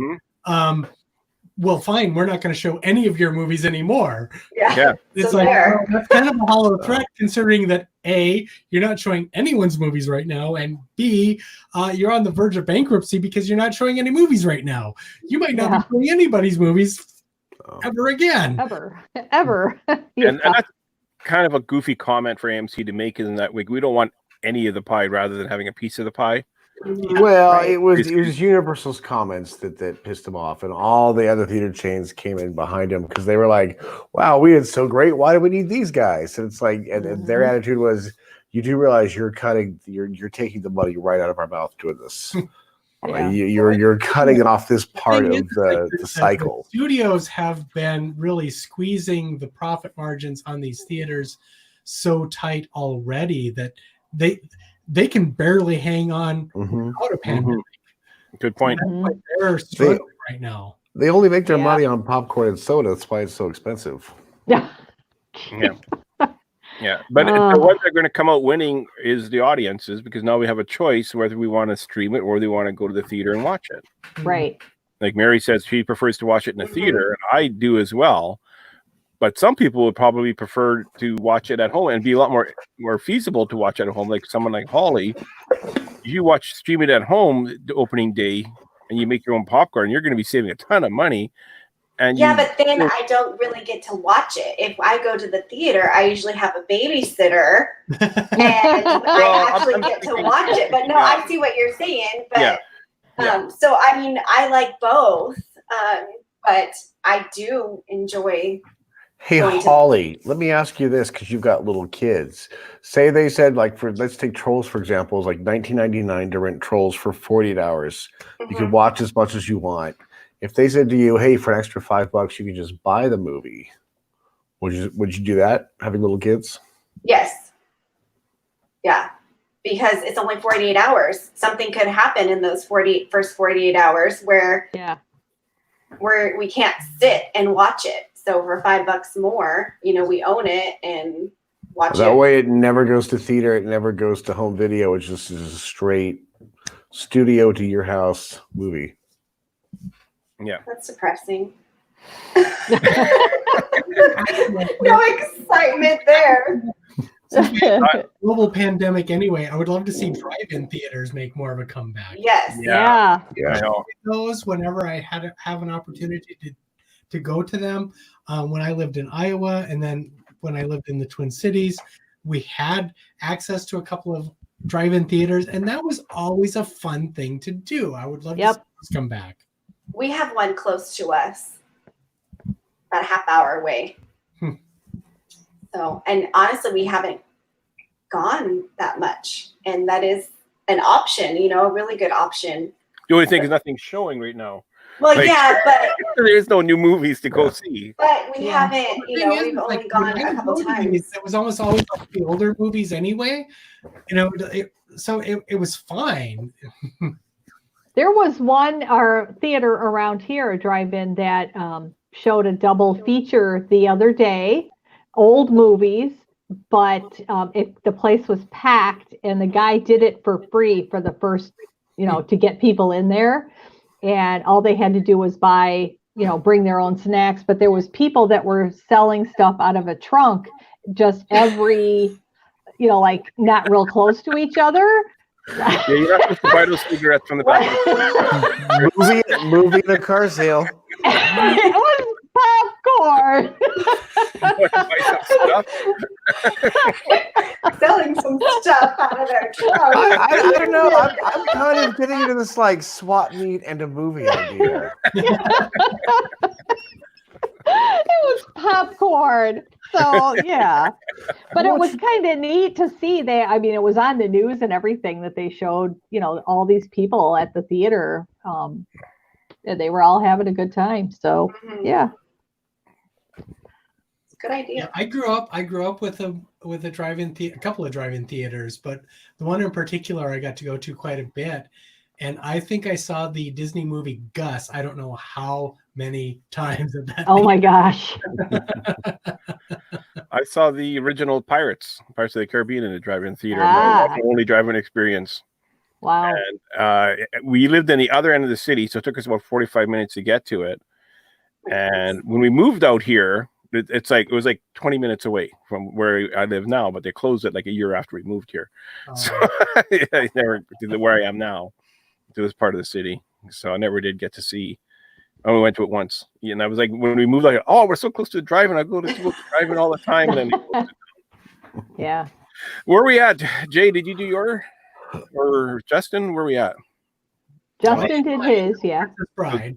well, fine, we're not going to show any of your movies anymore. Yeah. It's like, well, that's kind of a hollow threat, considering that A, you're not showing anyone's movies right now, and B, you're on the verge of bankruptcy because you're not showing any movies right now. You might not be showing anybody's movies ever again. Ever. And that's kind of a goofy comment for AMC to make, in that we don't want any of the pie rather than having a piece of the pie. Well, it was Universal's comments that pissed them off, and all the other theater chains came in behind them because they were like, "Wow, we did so great. Why do we need these guys?" And it's like, and their attitude was, "You do realize you're taking the money right out of our mouth doing this. You're cutting it off this part of the cycle." The studios have been really squeezing the profit margins on these theaters so tight already that they can barely hang on without a pandemic. Good point. They're struggling right now. They only make their money on popcorn and soda. That's why it's so expensive. Yeah. Yeah. But the ones that are going to come out winning is the audiences, because now we have a choice whether we want to stream it or we want to go to the theater and watch it. Right. Like Mary says, she prefers to watch it in the theater, and I do as well. But some people would probably prefer to watch it at home and be a lot more feasible to watch at home. Like someone like Holly, if you stream it at home the opening day and you make your own popcorn, you're going to be saving a ton of money. And but then I don't really get to watch it. If I go to the theater, I usually have a babysitter, and I actually get to watch it. But no, I see what you're saying. But so I mean, I like both, but I do enjoy. Hey, Holly, let me ask you this, because you've got little kids. Say they said, like, let's take Trolls, for example, it's like $19.99 to rent Trolls for 48 hours. You can watch as much as you want. If they said to you, hey, for an extra $5, you can just buy the movie, would you do that, having little kids? Yes. Yeah. Because it's only 48 hours. Something could happen in those first 48 hours where we can't sit and watch it. So for $5 more, we own it and watch it. That way it never goes to theater. It never goes to home video. It's just a straight studio to your house movie. Yeah. That's depressing. No excitement there. Global pandemic anyway. I would love to see drive-in theaters make more of a comeback. Yes. Yeah. Those whenever I have an opportunity to go to them. When I lived in Iowa, and then when I lived in the Twin Cities, we had access to a couple of drive-in theaters, and that was always a fun thing to do. I would love to see those come back. We have one close to us, about a half hour away. So, and honestly, we haven't gone that much, and that is an option, a really good option. The only thing is nothing's showing right now. Well, but there's no new movies to go see. But we haven't, we've only gone a couple times. It was almost always like the older movies anyway, so it was fine. There was one theater around here, a drive-in, that showed a double feature the other day, old movies, but the place was packed, and the guy did it for free for the first, to get people in there, and all they had to do was buy, bring their own snacks. But there was people that were selling stuff out of a trunk, just every, like not real close to each other. Yeah, you're not supposed to buy those cigarettes from the back. movie in a car sale. It was popcorn. Buy some stuff. Selling some stuff out of their trunk. I don't know. I'm kind of getting into this like swap meet and a movie idea. It was popcorn. So yeah, but it was kind of neat to see. It was on the news and everything that they showed, all these people at the theater, and they were all having a good time. So yeah, It's a good idea. Yeah, I grew up with a drive-in a couple of drive-in theaters, but the one in particular I got to go to quite a bit. And I think I saw the Disney movie Gus. I don't know how many times at that. Oh my gosh. I saw the original Pirates of the Caribbean in a drive-in theater. Ah. My only drive-in experience. Wow. And we lived in the other end of the city, so it took us about 45 minutes to get to it. And when we moved out here, it was like 20 minutes away from where I live now, but they closed it like a year after we moved here. So I never did where I am now to this part of the city. So I never did get to see. I only went to it once. And I was like, when we moved, like, oh, we're so close to the drive-in. I go to drive-in all the time. And then Yeah. where are we at? Jay, did you do your, or Justin, where are we at? Justin did his, yeah. Bride.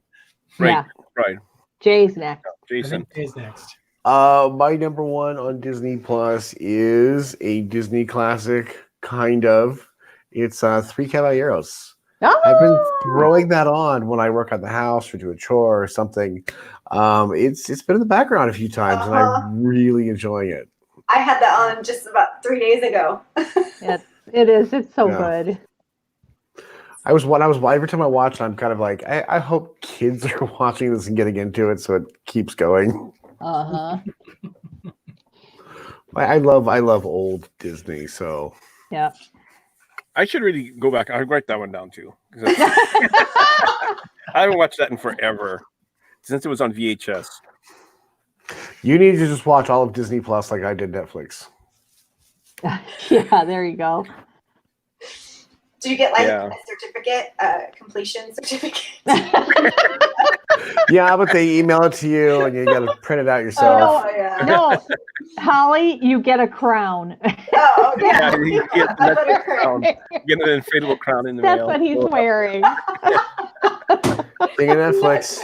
Right. Yeah. Right. Jay's next. Jason. Is next. My number one on Disney Plus is a Disney classic, kind of. It's Three Caballeros. Oh! I've been throwing that on when I work at the house or do a chore or something. It's been in the background a few times, and I'm really enjoying it. I had that on just about 3 days ago. Yes, it is. It's so good. Every time I watch it, I'm kind of like, I hope kids are watching this and getting into it, so it keeps going. Uh-huh. I love old Disney, so Yeah. I should really go back. I'll write that one down too. I haven't watched that in forever since it was on VHS. You need to just watch all of Disney Plus like I did Netflix. Yeah, there you go. Do you get like a certificate, completion certificate? Yeah, but they email it to you and you got to print it out yourself. Oh, yeah. No, Holly, you get a crown. Oh, okay. Yeah, you get the crown. Get an inflatable crown in the That's mail. what he's wearing. King of Netflix.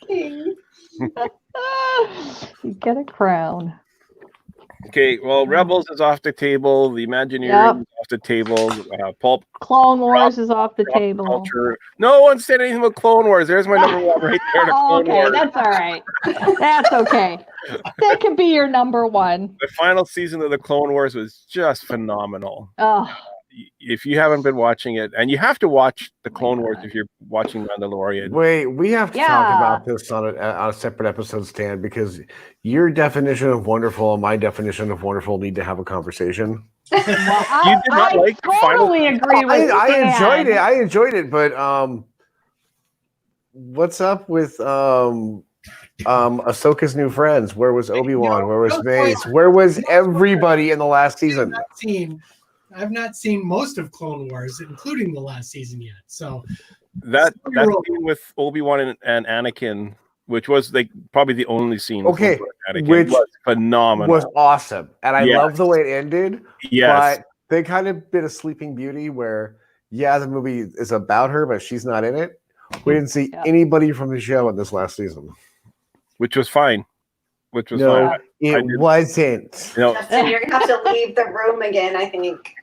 King. You get a crown. Okay, well, Rebels is off the table. The Imagineering is off the table. Pulp Clone Wars is off the table. Culture. No one said anything about Clone Wars. There's my number one right there. Oh, Clone okay, Wars. that's all right. That's okay. That could be your number one. The final season of the Clone Wars was just phenomenal. Oh, If you haven't been watching it, and you have to watch the Clone Wars if you're watching Mandalorian. Wait, we have to talk about this on a separate episode, Stan, because your definition of wonderful and my definition of wonderful need to have a conversation. You did not like the final. totally agree with I enjoyed it, but what's up with Ahsoka's new friends? Where was Obi-Wan? Where was Mace? Where was everybody in the last season? I've not seen most of Clone Wars, including the last season yet. So that scene with Obi-Wan and Anakin, which was like probably the only scene. Okay, which was phenomenal. Was awesome, and I love the way it ended. Yes, but they kind of did a Sleeping Beauty where, the movie is about her, but she's not in it. We didn't see anybody from the show in this last season, which was fine. It wasn't. Justin, you're gonna have to leave the room again, I think.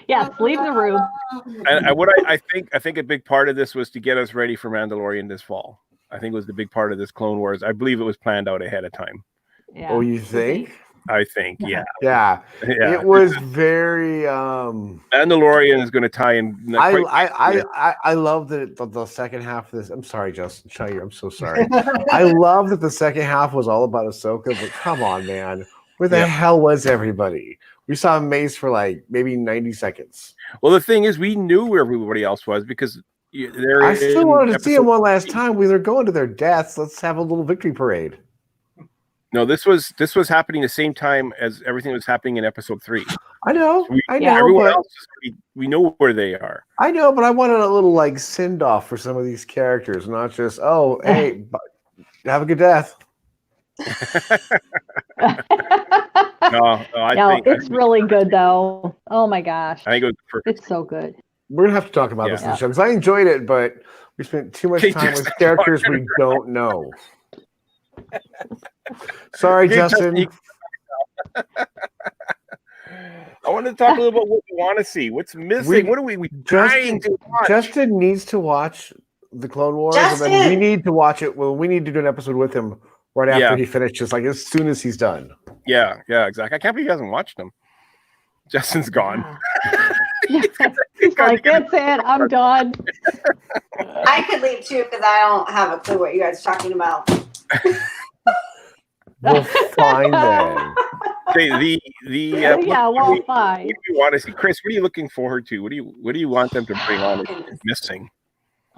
Yes, leave the room. And what I think a big part of this was to get us ready for Mandalorian this fall. I think it was the big part of this Clone Wars. I believe it was planned out ahead of time. Yeah. Oh, you think? I think. Yeah. Yeah. Yeah. It was very. Mandalorian is going to tie in. I love that the second half of this. I'm sorry, Justin. I'm so sorry. I love that the second half was all about Ahsoka, but come on, man. Where the hell was everybody? We saw Mace for like maybe 90 seconds. Well, the thing is, we knew where everybody else was because they're. I still wanted to see him one last time. They're going to their deaths. Let's have a little victory parade. No, this was happening the same time as everything was happening in episode 3. I know. Everyone else, we know where they are. I know, but I wanted a little like send off for some of these characters, not just hey, have a good death. No, it's really good though. Oh my gosh, I think it's so good. We're gonna have to talk about this in the show because I enjoyed it, but we spent too much time with characters we don't know. Sorry, Justin. I want to talk a little about what we want to see. What's missing? What are we trying to watch? Justin needs to watch the Clone Wars, and then we need to watch it. Well, we need to do an episode with him right after he finishes, like as soon as he's done. Yeah, exactly. I can't believe he hasn't watched them. Justin's gone. He's like, that's it. I'm done. I could leave too because I don't have a clue what you guys are talking about. We'll find them. Okay, we'll find. What do you want to see, Chris? What are you looking forward to? What do you want them to bring on that's missing?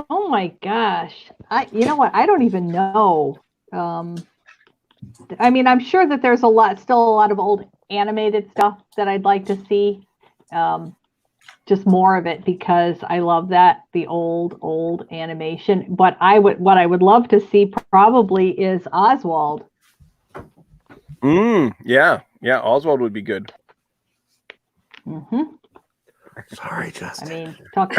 Oh my gosh! You know what? I don't even know. I mean, I'm sure that there's still a lot of old animated stuff that I'd like to see. Just more of it because I love the old animation. But what I would love to see probably is Oswald. Yeah, Oswald would be good. Mm-hmm. Sorry, Justin. I mean, talk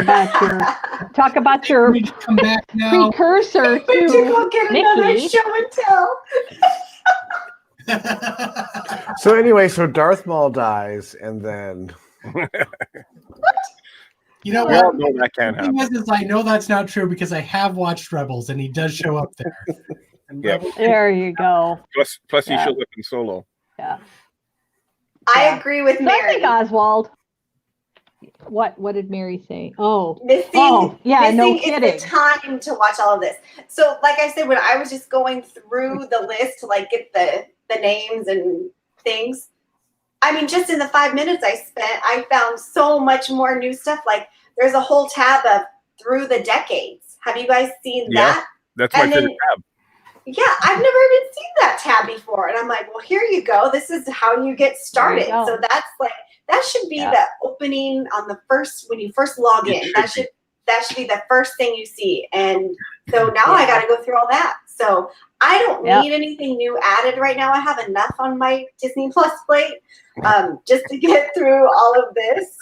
about your come back now. precursor But you to go get another Mickey. show and tell. So anyway, Darth Maul dies, and then You know Well, what? no, that can't The thing happen. is I know that's not true because I have watched Rebels and he does show up there. And Yeah. Rebels- There you go. Plus he shows up in Solo. Yeah. I agree with So I Mary. think Oswald. What did Mary say? Oh, Missing, no missing kidding. is the time to watch all of this. So, like I said, when I was just going through the list to like get the names and things, I mean, just in the 5 minutes I spent, I found so much more new stuff. Like there's a whole tab of through the decades. Have you guys seen that? That's my And favorite then- tab. Yeah, I've never even seen that tab before. And I'm like, well, here you go. This is how you get started. go. So that's like, that should be the opening on the first, when you first log in. That should be the first thing you see. And so now I got to go through all that. So I don't need anything new added right now. I have enough on my Disney Plus plate just to get through all of this.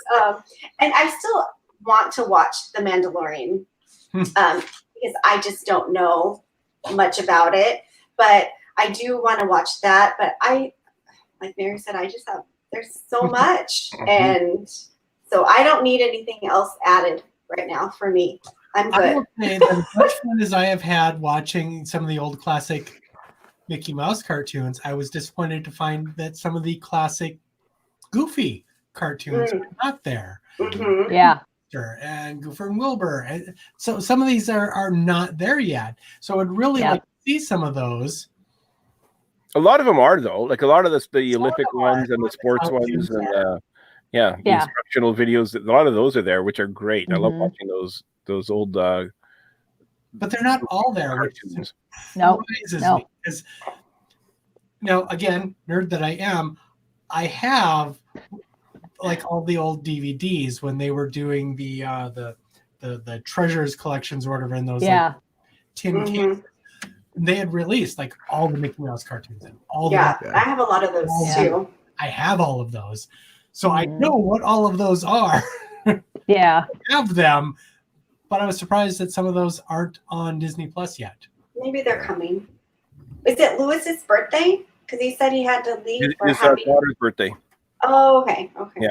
And I still want to watch The Mandalorian because I just don't know much about it, but I do want to watch that. But like Mary said, there's so much, and so I don't need anything else added right now for me. I'm I good. will say that as much fun as I have had watching some of the old classic Mickey Mouse cartoons, I was disappointed to find that some of the classic Goofy cartoons are not there. Mm-hmm. Yeah. And Goofer and Wilbur. And so some of these are not there yet. So I'd really like to see some of those. A lot of them are though. Like a lot of the Olympic ones and the sports ones and the instructional videos. A lot of those are there, which are great. I love watching those old. But they're not all there. Which surprises me because now again, nerd that I am, I have like all the old DVDs when they were doing the treasures collections or whatever in those like, tin cans. They had released like all the Mickey Mouse cartoons and all I have a lot of those too. I have all of those, so I know what all of those are. Yeah, I have them, but I was surprised that some of those aren't on Disney Plus yet. Maybe they're coming. Is it Lewis's birthday? Because he said he had to leave for It's happy. daughter's birthday. Oh, okay. Yeah.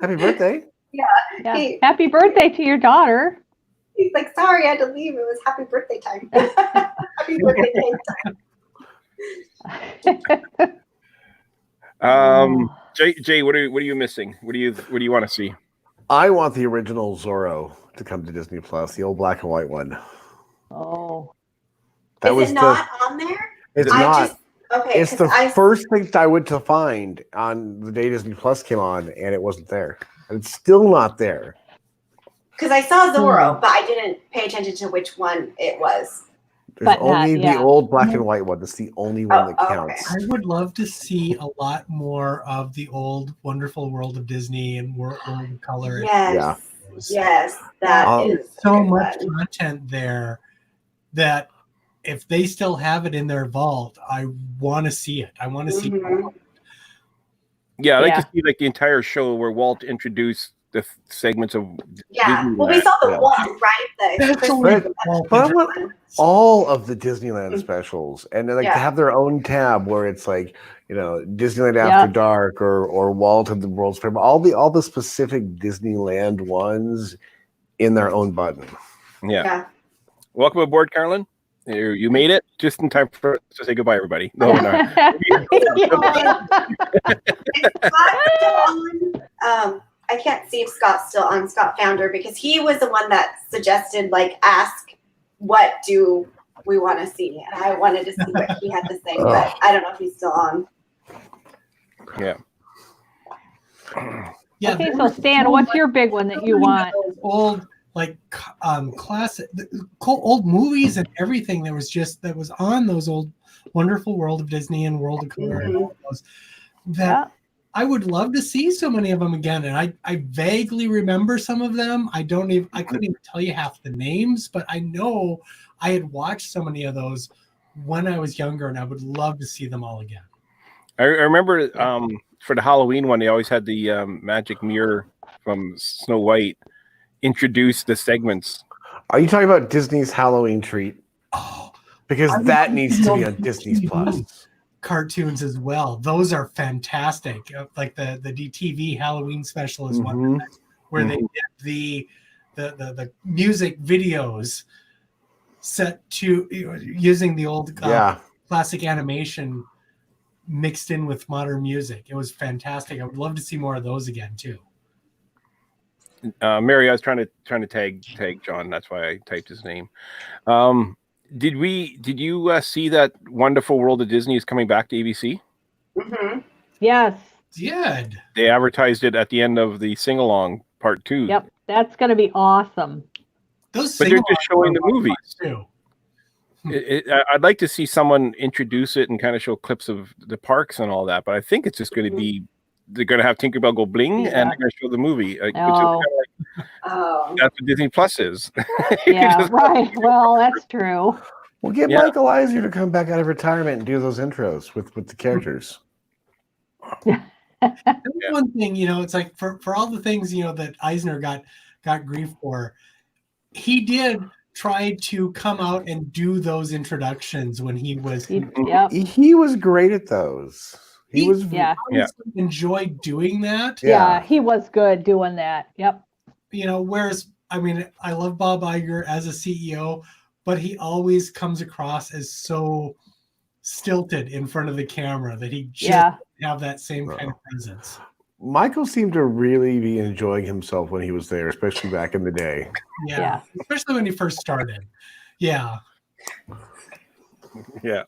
Happy birthday. Yeah. Happy birthday to your daughter. He's like, sorry, I had to leave. It was happy birthday time. Happy birthday cake time. Jay, what are you missing? What do you want to see? I want the original Zorro to come to Disney Plus, the old black and white one. Oh. Is it not on there? It's I not. just okay. It's the first thing I went to find on the day Disney Plus came on, and it wasn't there. And it's still not there. Because I saw Zorro, but I didn't pay attention to which one it was. There's only the old black and white one. That's the only one that counts. I would love to see a lot more of the old Wonderful World of Disney and World of Color. Yes. Yes. That is so much content there that if they still have it in their vault, I want to see it. I want to see it. Yeah, I like to see like the entire show where Walt introduced the segments of Disneyland. Well, we saw the one, right? But I want all of the Disneyland specials, and they to have their own tab where it's like, Disneyland After Dark or Walt and the World's Fair, all the specific Disneyland ones in their own button. Yeah. Welcome aboard, Carolyn. You made it just in time for us to say goodbye, everybody. No, I can't see if Scott's still on, Scott Founder, because he was the one that suggested, ask what do we want to see, and I wanted to see what he had to say, but I don't know if he's still on. Yeah. Okay, so Stan, what's your big one that you want? Old, classic, old movies and everything that was on those old Wonderful World of Disney and World of Color and all those that I would love to see so many of them again. And I vaguely remember some of them. I couldn't even tell you half the names, but I know I had watched so many of those when I was younger, and I would love to see them all again. I remember for the Halloween one, they always had the magic mirror from Snow White introduce the segments. Are you talking about Disney's Halloween Treat? Oh, because that needs to be on Disney Plus. Cartoons as well. Those are fantastic. Like the DTV Halloween special is one where they did the music videos set to using the old classic animation mixed in with modern music. It was fantastic. I would love to see more of those again too. Mary, I was trying to tag John. That's why I typed his name. Did you see that Wonderful World of Disney is coming back to ABC? Mm-hmm. Yes. Did. They advertised it at the end of the sing along part 2. Yep, that's going to be awesome. But they're just showing the movies too. I'd like to see someone introduce it and kind of show clips of the parks and all that. But I think it's just going to be they're going to have Tinkerbell go bling and they're going to show the movie. Which is kind of that's what Disney Plus is. Yeah, right. Well, that's true. We'll get Michael Eisner to come back out of retirement and do those intros with the characters. One thing, it's like for all the things, that Eisner got grief for, he did try to come out and do those introductions when he was. He was great at those. He was enjoyed doing that. Yeah, he was good doing that. Yep. Whereas I love Bob Iger as a CEO, but he always comes across as so stilted in front of the camera that he just doesn't have that same kind of presence. Michael seemed to really be enjoying himself when he was there, especially back in the day. Yeah. Especially when he first started. Yeah. Yeah.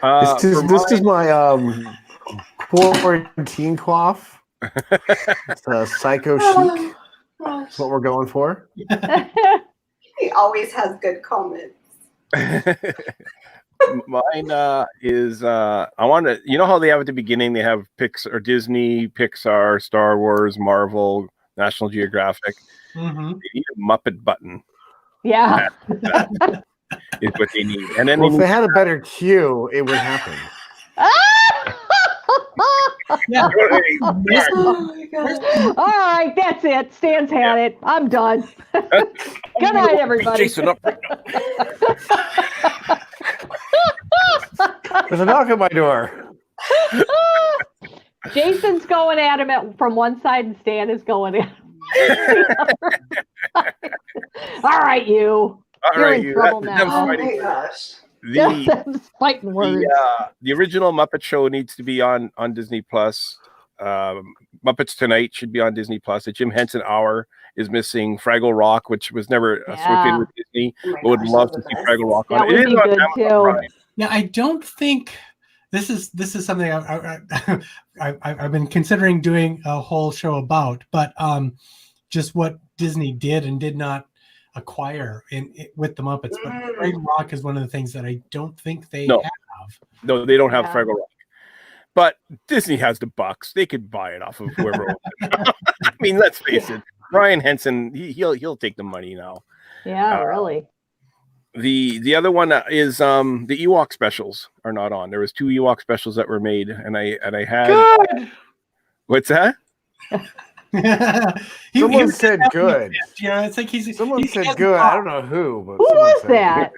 This is my quarantine cough. It's a psycho chic. That's what we're going for. He always has good comments. Mine is I want to. You know how they have at the beginning? They have Disney, Pixar, Star Wars, Marvel, National Geographic. Mm-hmm. They need a Muppet button. Yeah, is what they need. And then if they had a better queue, it would happen. Yeah. Oh my God. All right, that's it. Stan's had it. I'm done. Good night, everybody. Jason up right now. There's a knock at my door. Jason's going at him from one side, and Stan is going at him. All right, you. You're in trouble now. Oh my gosh. That's fighting words. The original Muppet Show needs to be on Disney Plus. Muppets Tonight should be on Disney Plus. The Jim Henson Hour is missing. Fraggle Rock, which was never associated with Disney, but would love to see Fraggle Rock on. That would be good too. Yeah, I don't think this is something I've been considering doing a whole show about, but just what Disney did and did not acquire with the Muppets. But Fraggle Rock is one of the things that I don't think they have. No, they don't have Fraggle Rock. But Disney has the bucks; they could buy it off of whoever. I mean, let's face it. Brian Henson, he'll take the money now. Yeah, really. The other one is the Ewok specials are not on. There was 2 Ewok specials that were made, and I had. Good. What's that? Someone said good. Yeah, it's like someone said good. I don't know who, but who was that?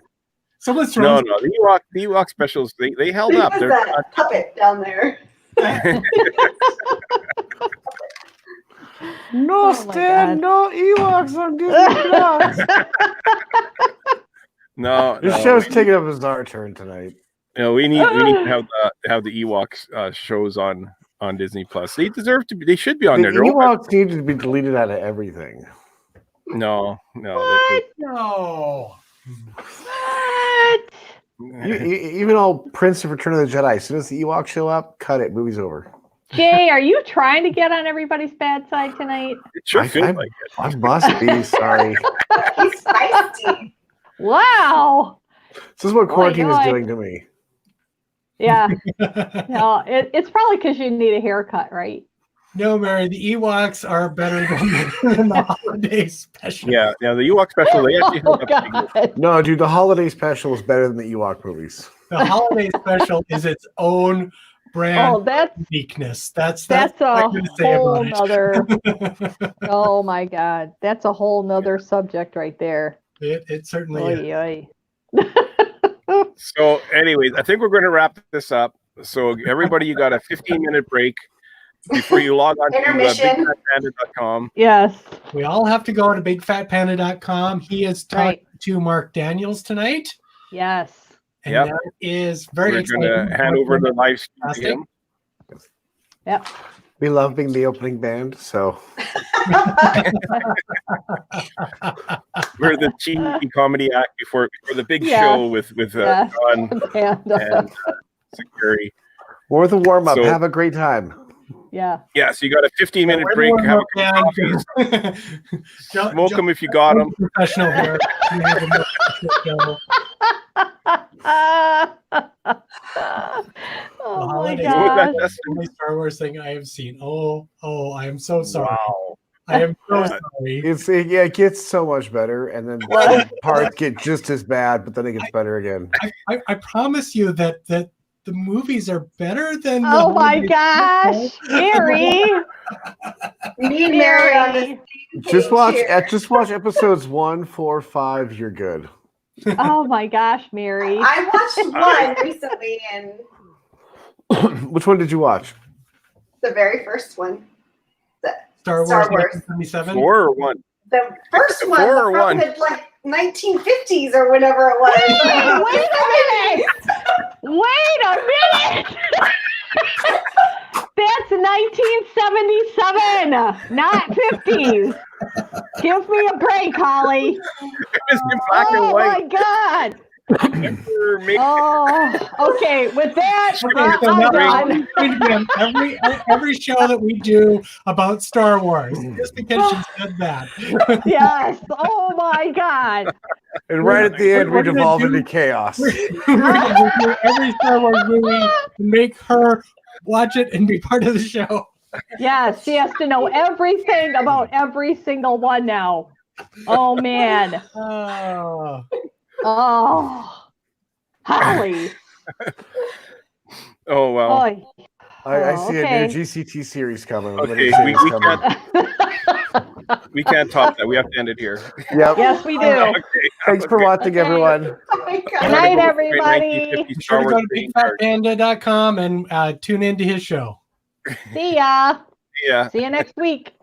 Someone's no. The Ewok specials they held up. There's that puppet down there. No, Stan, no Ewoks on Disney Plus. No, this show's taking up as our turn tonight. We need to have the Ewoks shows on Disney Plus. They deserve to be. They should be on there. The Ewoks need to be deleted out of everything. No. No. What? Even old Prince of Return of the Jedi. As soon as the Ewoks show up, cut it. Movie's over. Jay, are you trying to get on everybody's bad side tonight? It sure feels like it. I must be. Sorry. He's feisty. Wow. This is what quarantine is doing to me. Yeah. No, it's probably because you need a haircut, right? No, Mary, the Ewoks are better than the holiday special. Yeah, the Ewok special, they actually held up. No, dude, the holiday special is better than the Ewok movies. The holiday special is its own brand uniqueness. That's a whole nother. Oh my God, that's a whole nother subject right there. It certainly is. So, anyways, I think we're going to wrap this up. So, everybody, you got a 15-minute break before you log on to bigfatpanda.com. Yes. We all have to go to bigfatpanda.com. He is talking to Mark Daniels tonight. Yes. And that is very exciting. We're going to hand over the live stream to him. Yep. We love being the opening band, so. We're the cheesy comedy act before the big show with John and Security. Or the warm-up. Have a great time. Yeah. Yeah, so you got a 15-minute break. Have a cup of coffee. Smoke them if you got them. Professional here. Oh my God. That's the only Star Wars thing I have seen. Oh, I am so sorry. Wow. I am so sorry. It gets so much better, and then the parts get just as bad, but then it gets better again. I promise you that the movies are better than. Oh my gosh, Mary! Me and Mary on the just watch episodes 1, 4, 5. You're good. Oh my gosh, Mary! I watched one recently, and which one did you watch? The very first one. Star Wars 1977? 4 or 1? The first one, 4 or 1? The 1950s or whatever it was. Wait a minute! That's 1977, not 50s. Give me a break, Holly. It's in black and white. My God. Okay. With that, I'm done. Every show that we do about Star Wars, just because she said that. Yes. Oh my God. And right at the end, we devolve into chaos. We're gonna do every Star Wars movie, make her watch it and be part of the show. Yes, she has to know everything about every single one now. Oh man. Oh, Holly. Oh, well. I see a new GCT series coming. Okay, we can't top that. We have to end it here. Yep. Yes, we do. Okay. Thanks for watching, everyone. Good night, everybody. Be sure to go to bigfatpanda.com and tune into his show. See ya. Yeah. See you next week.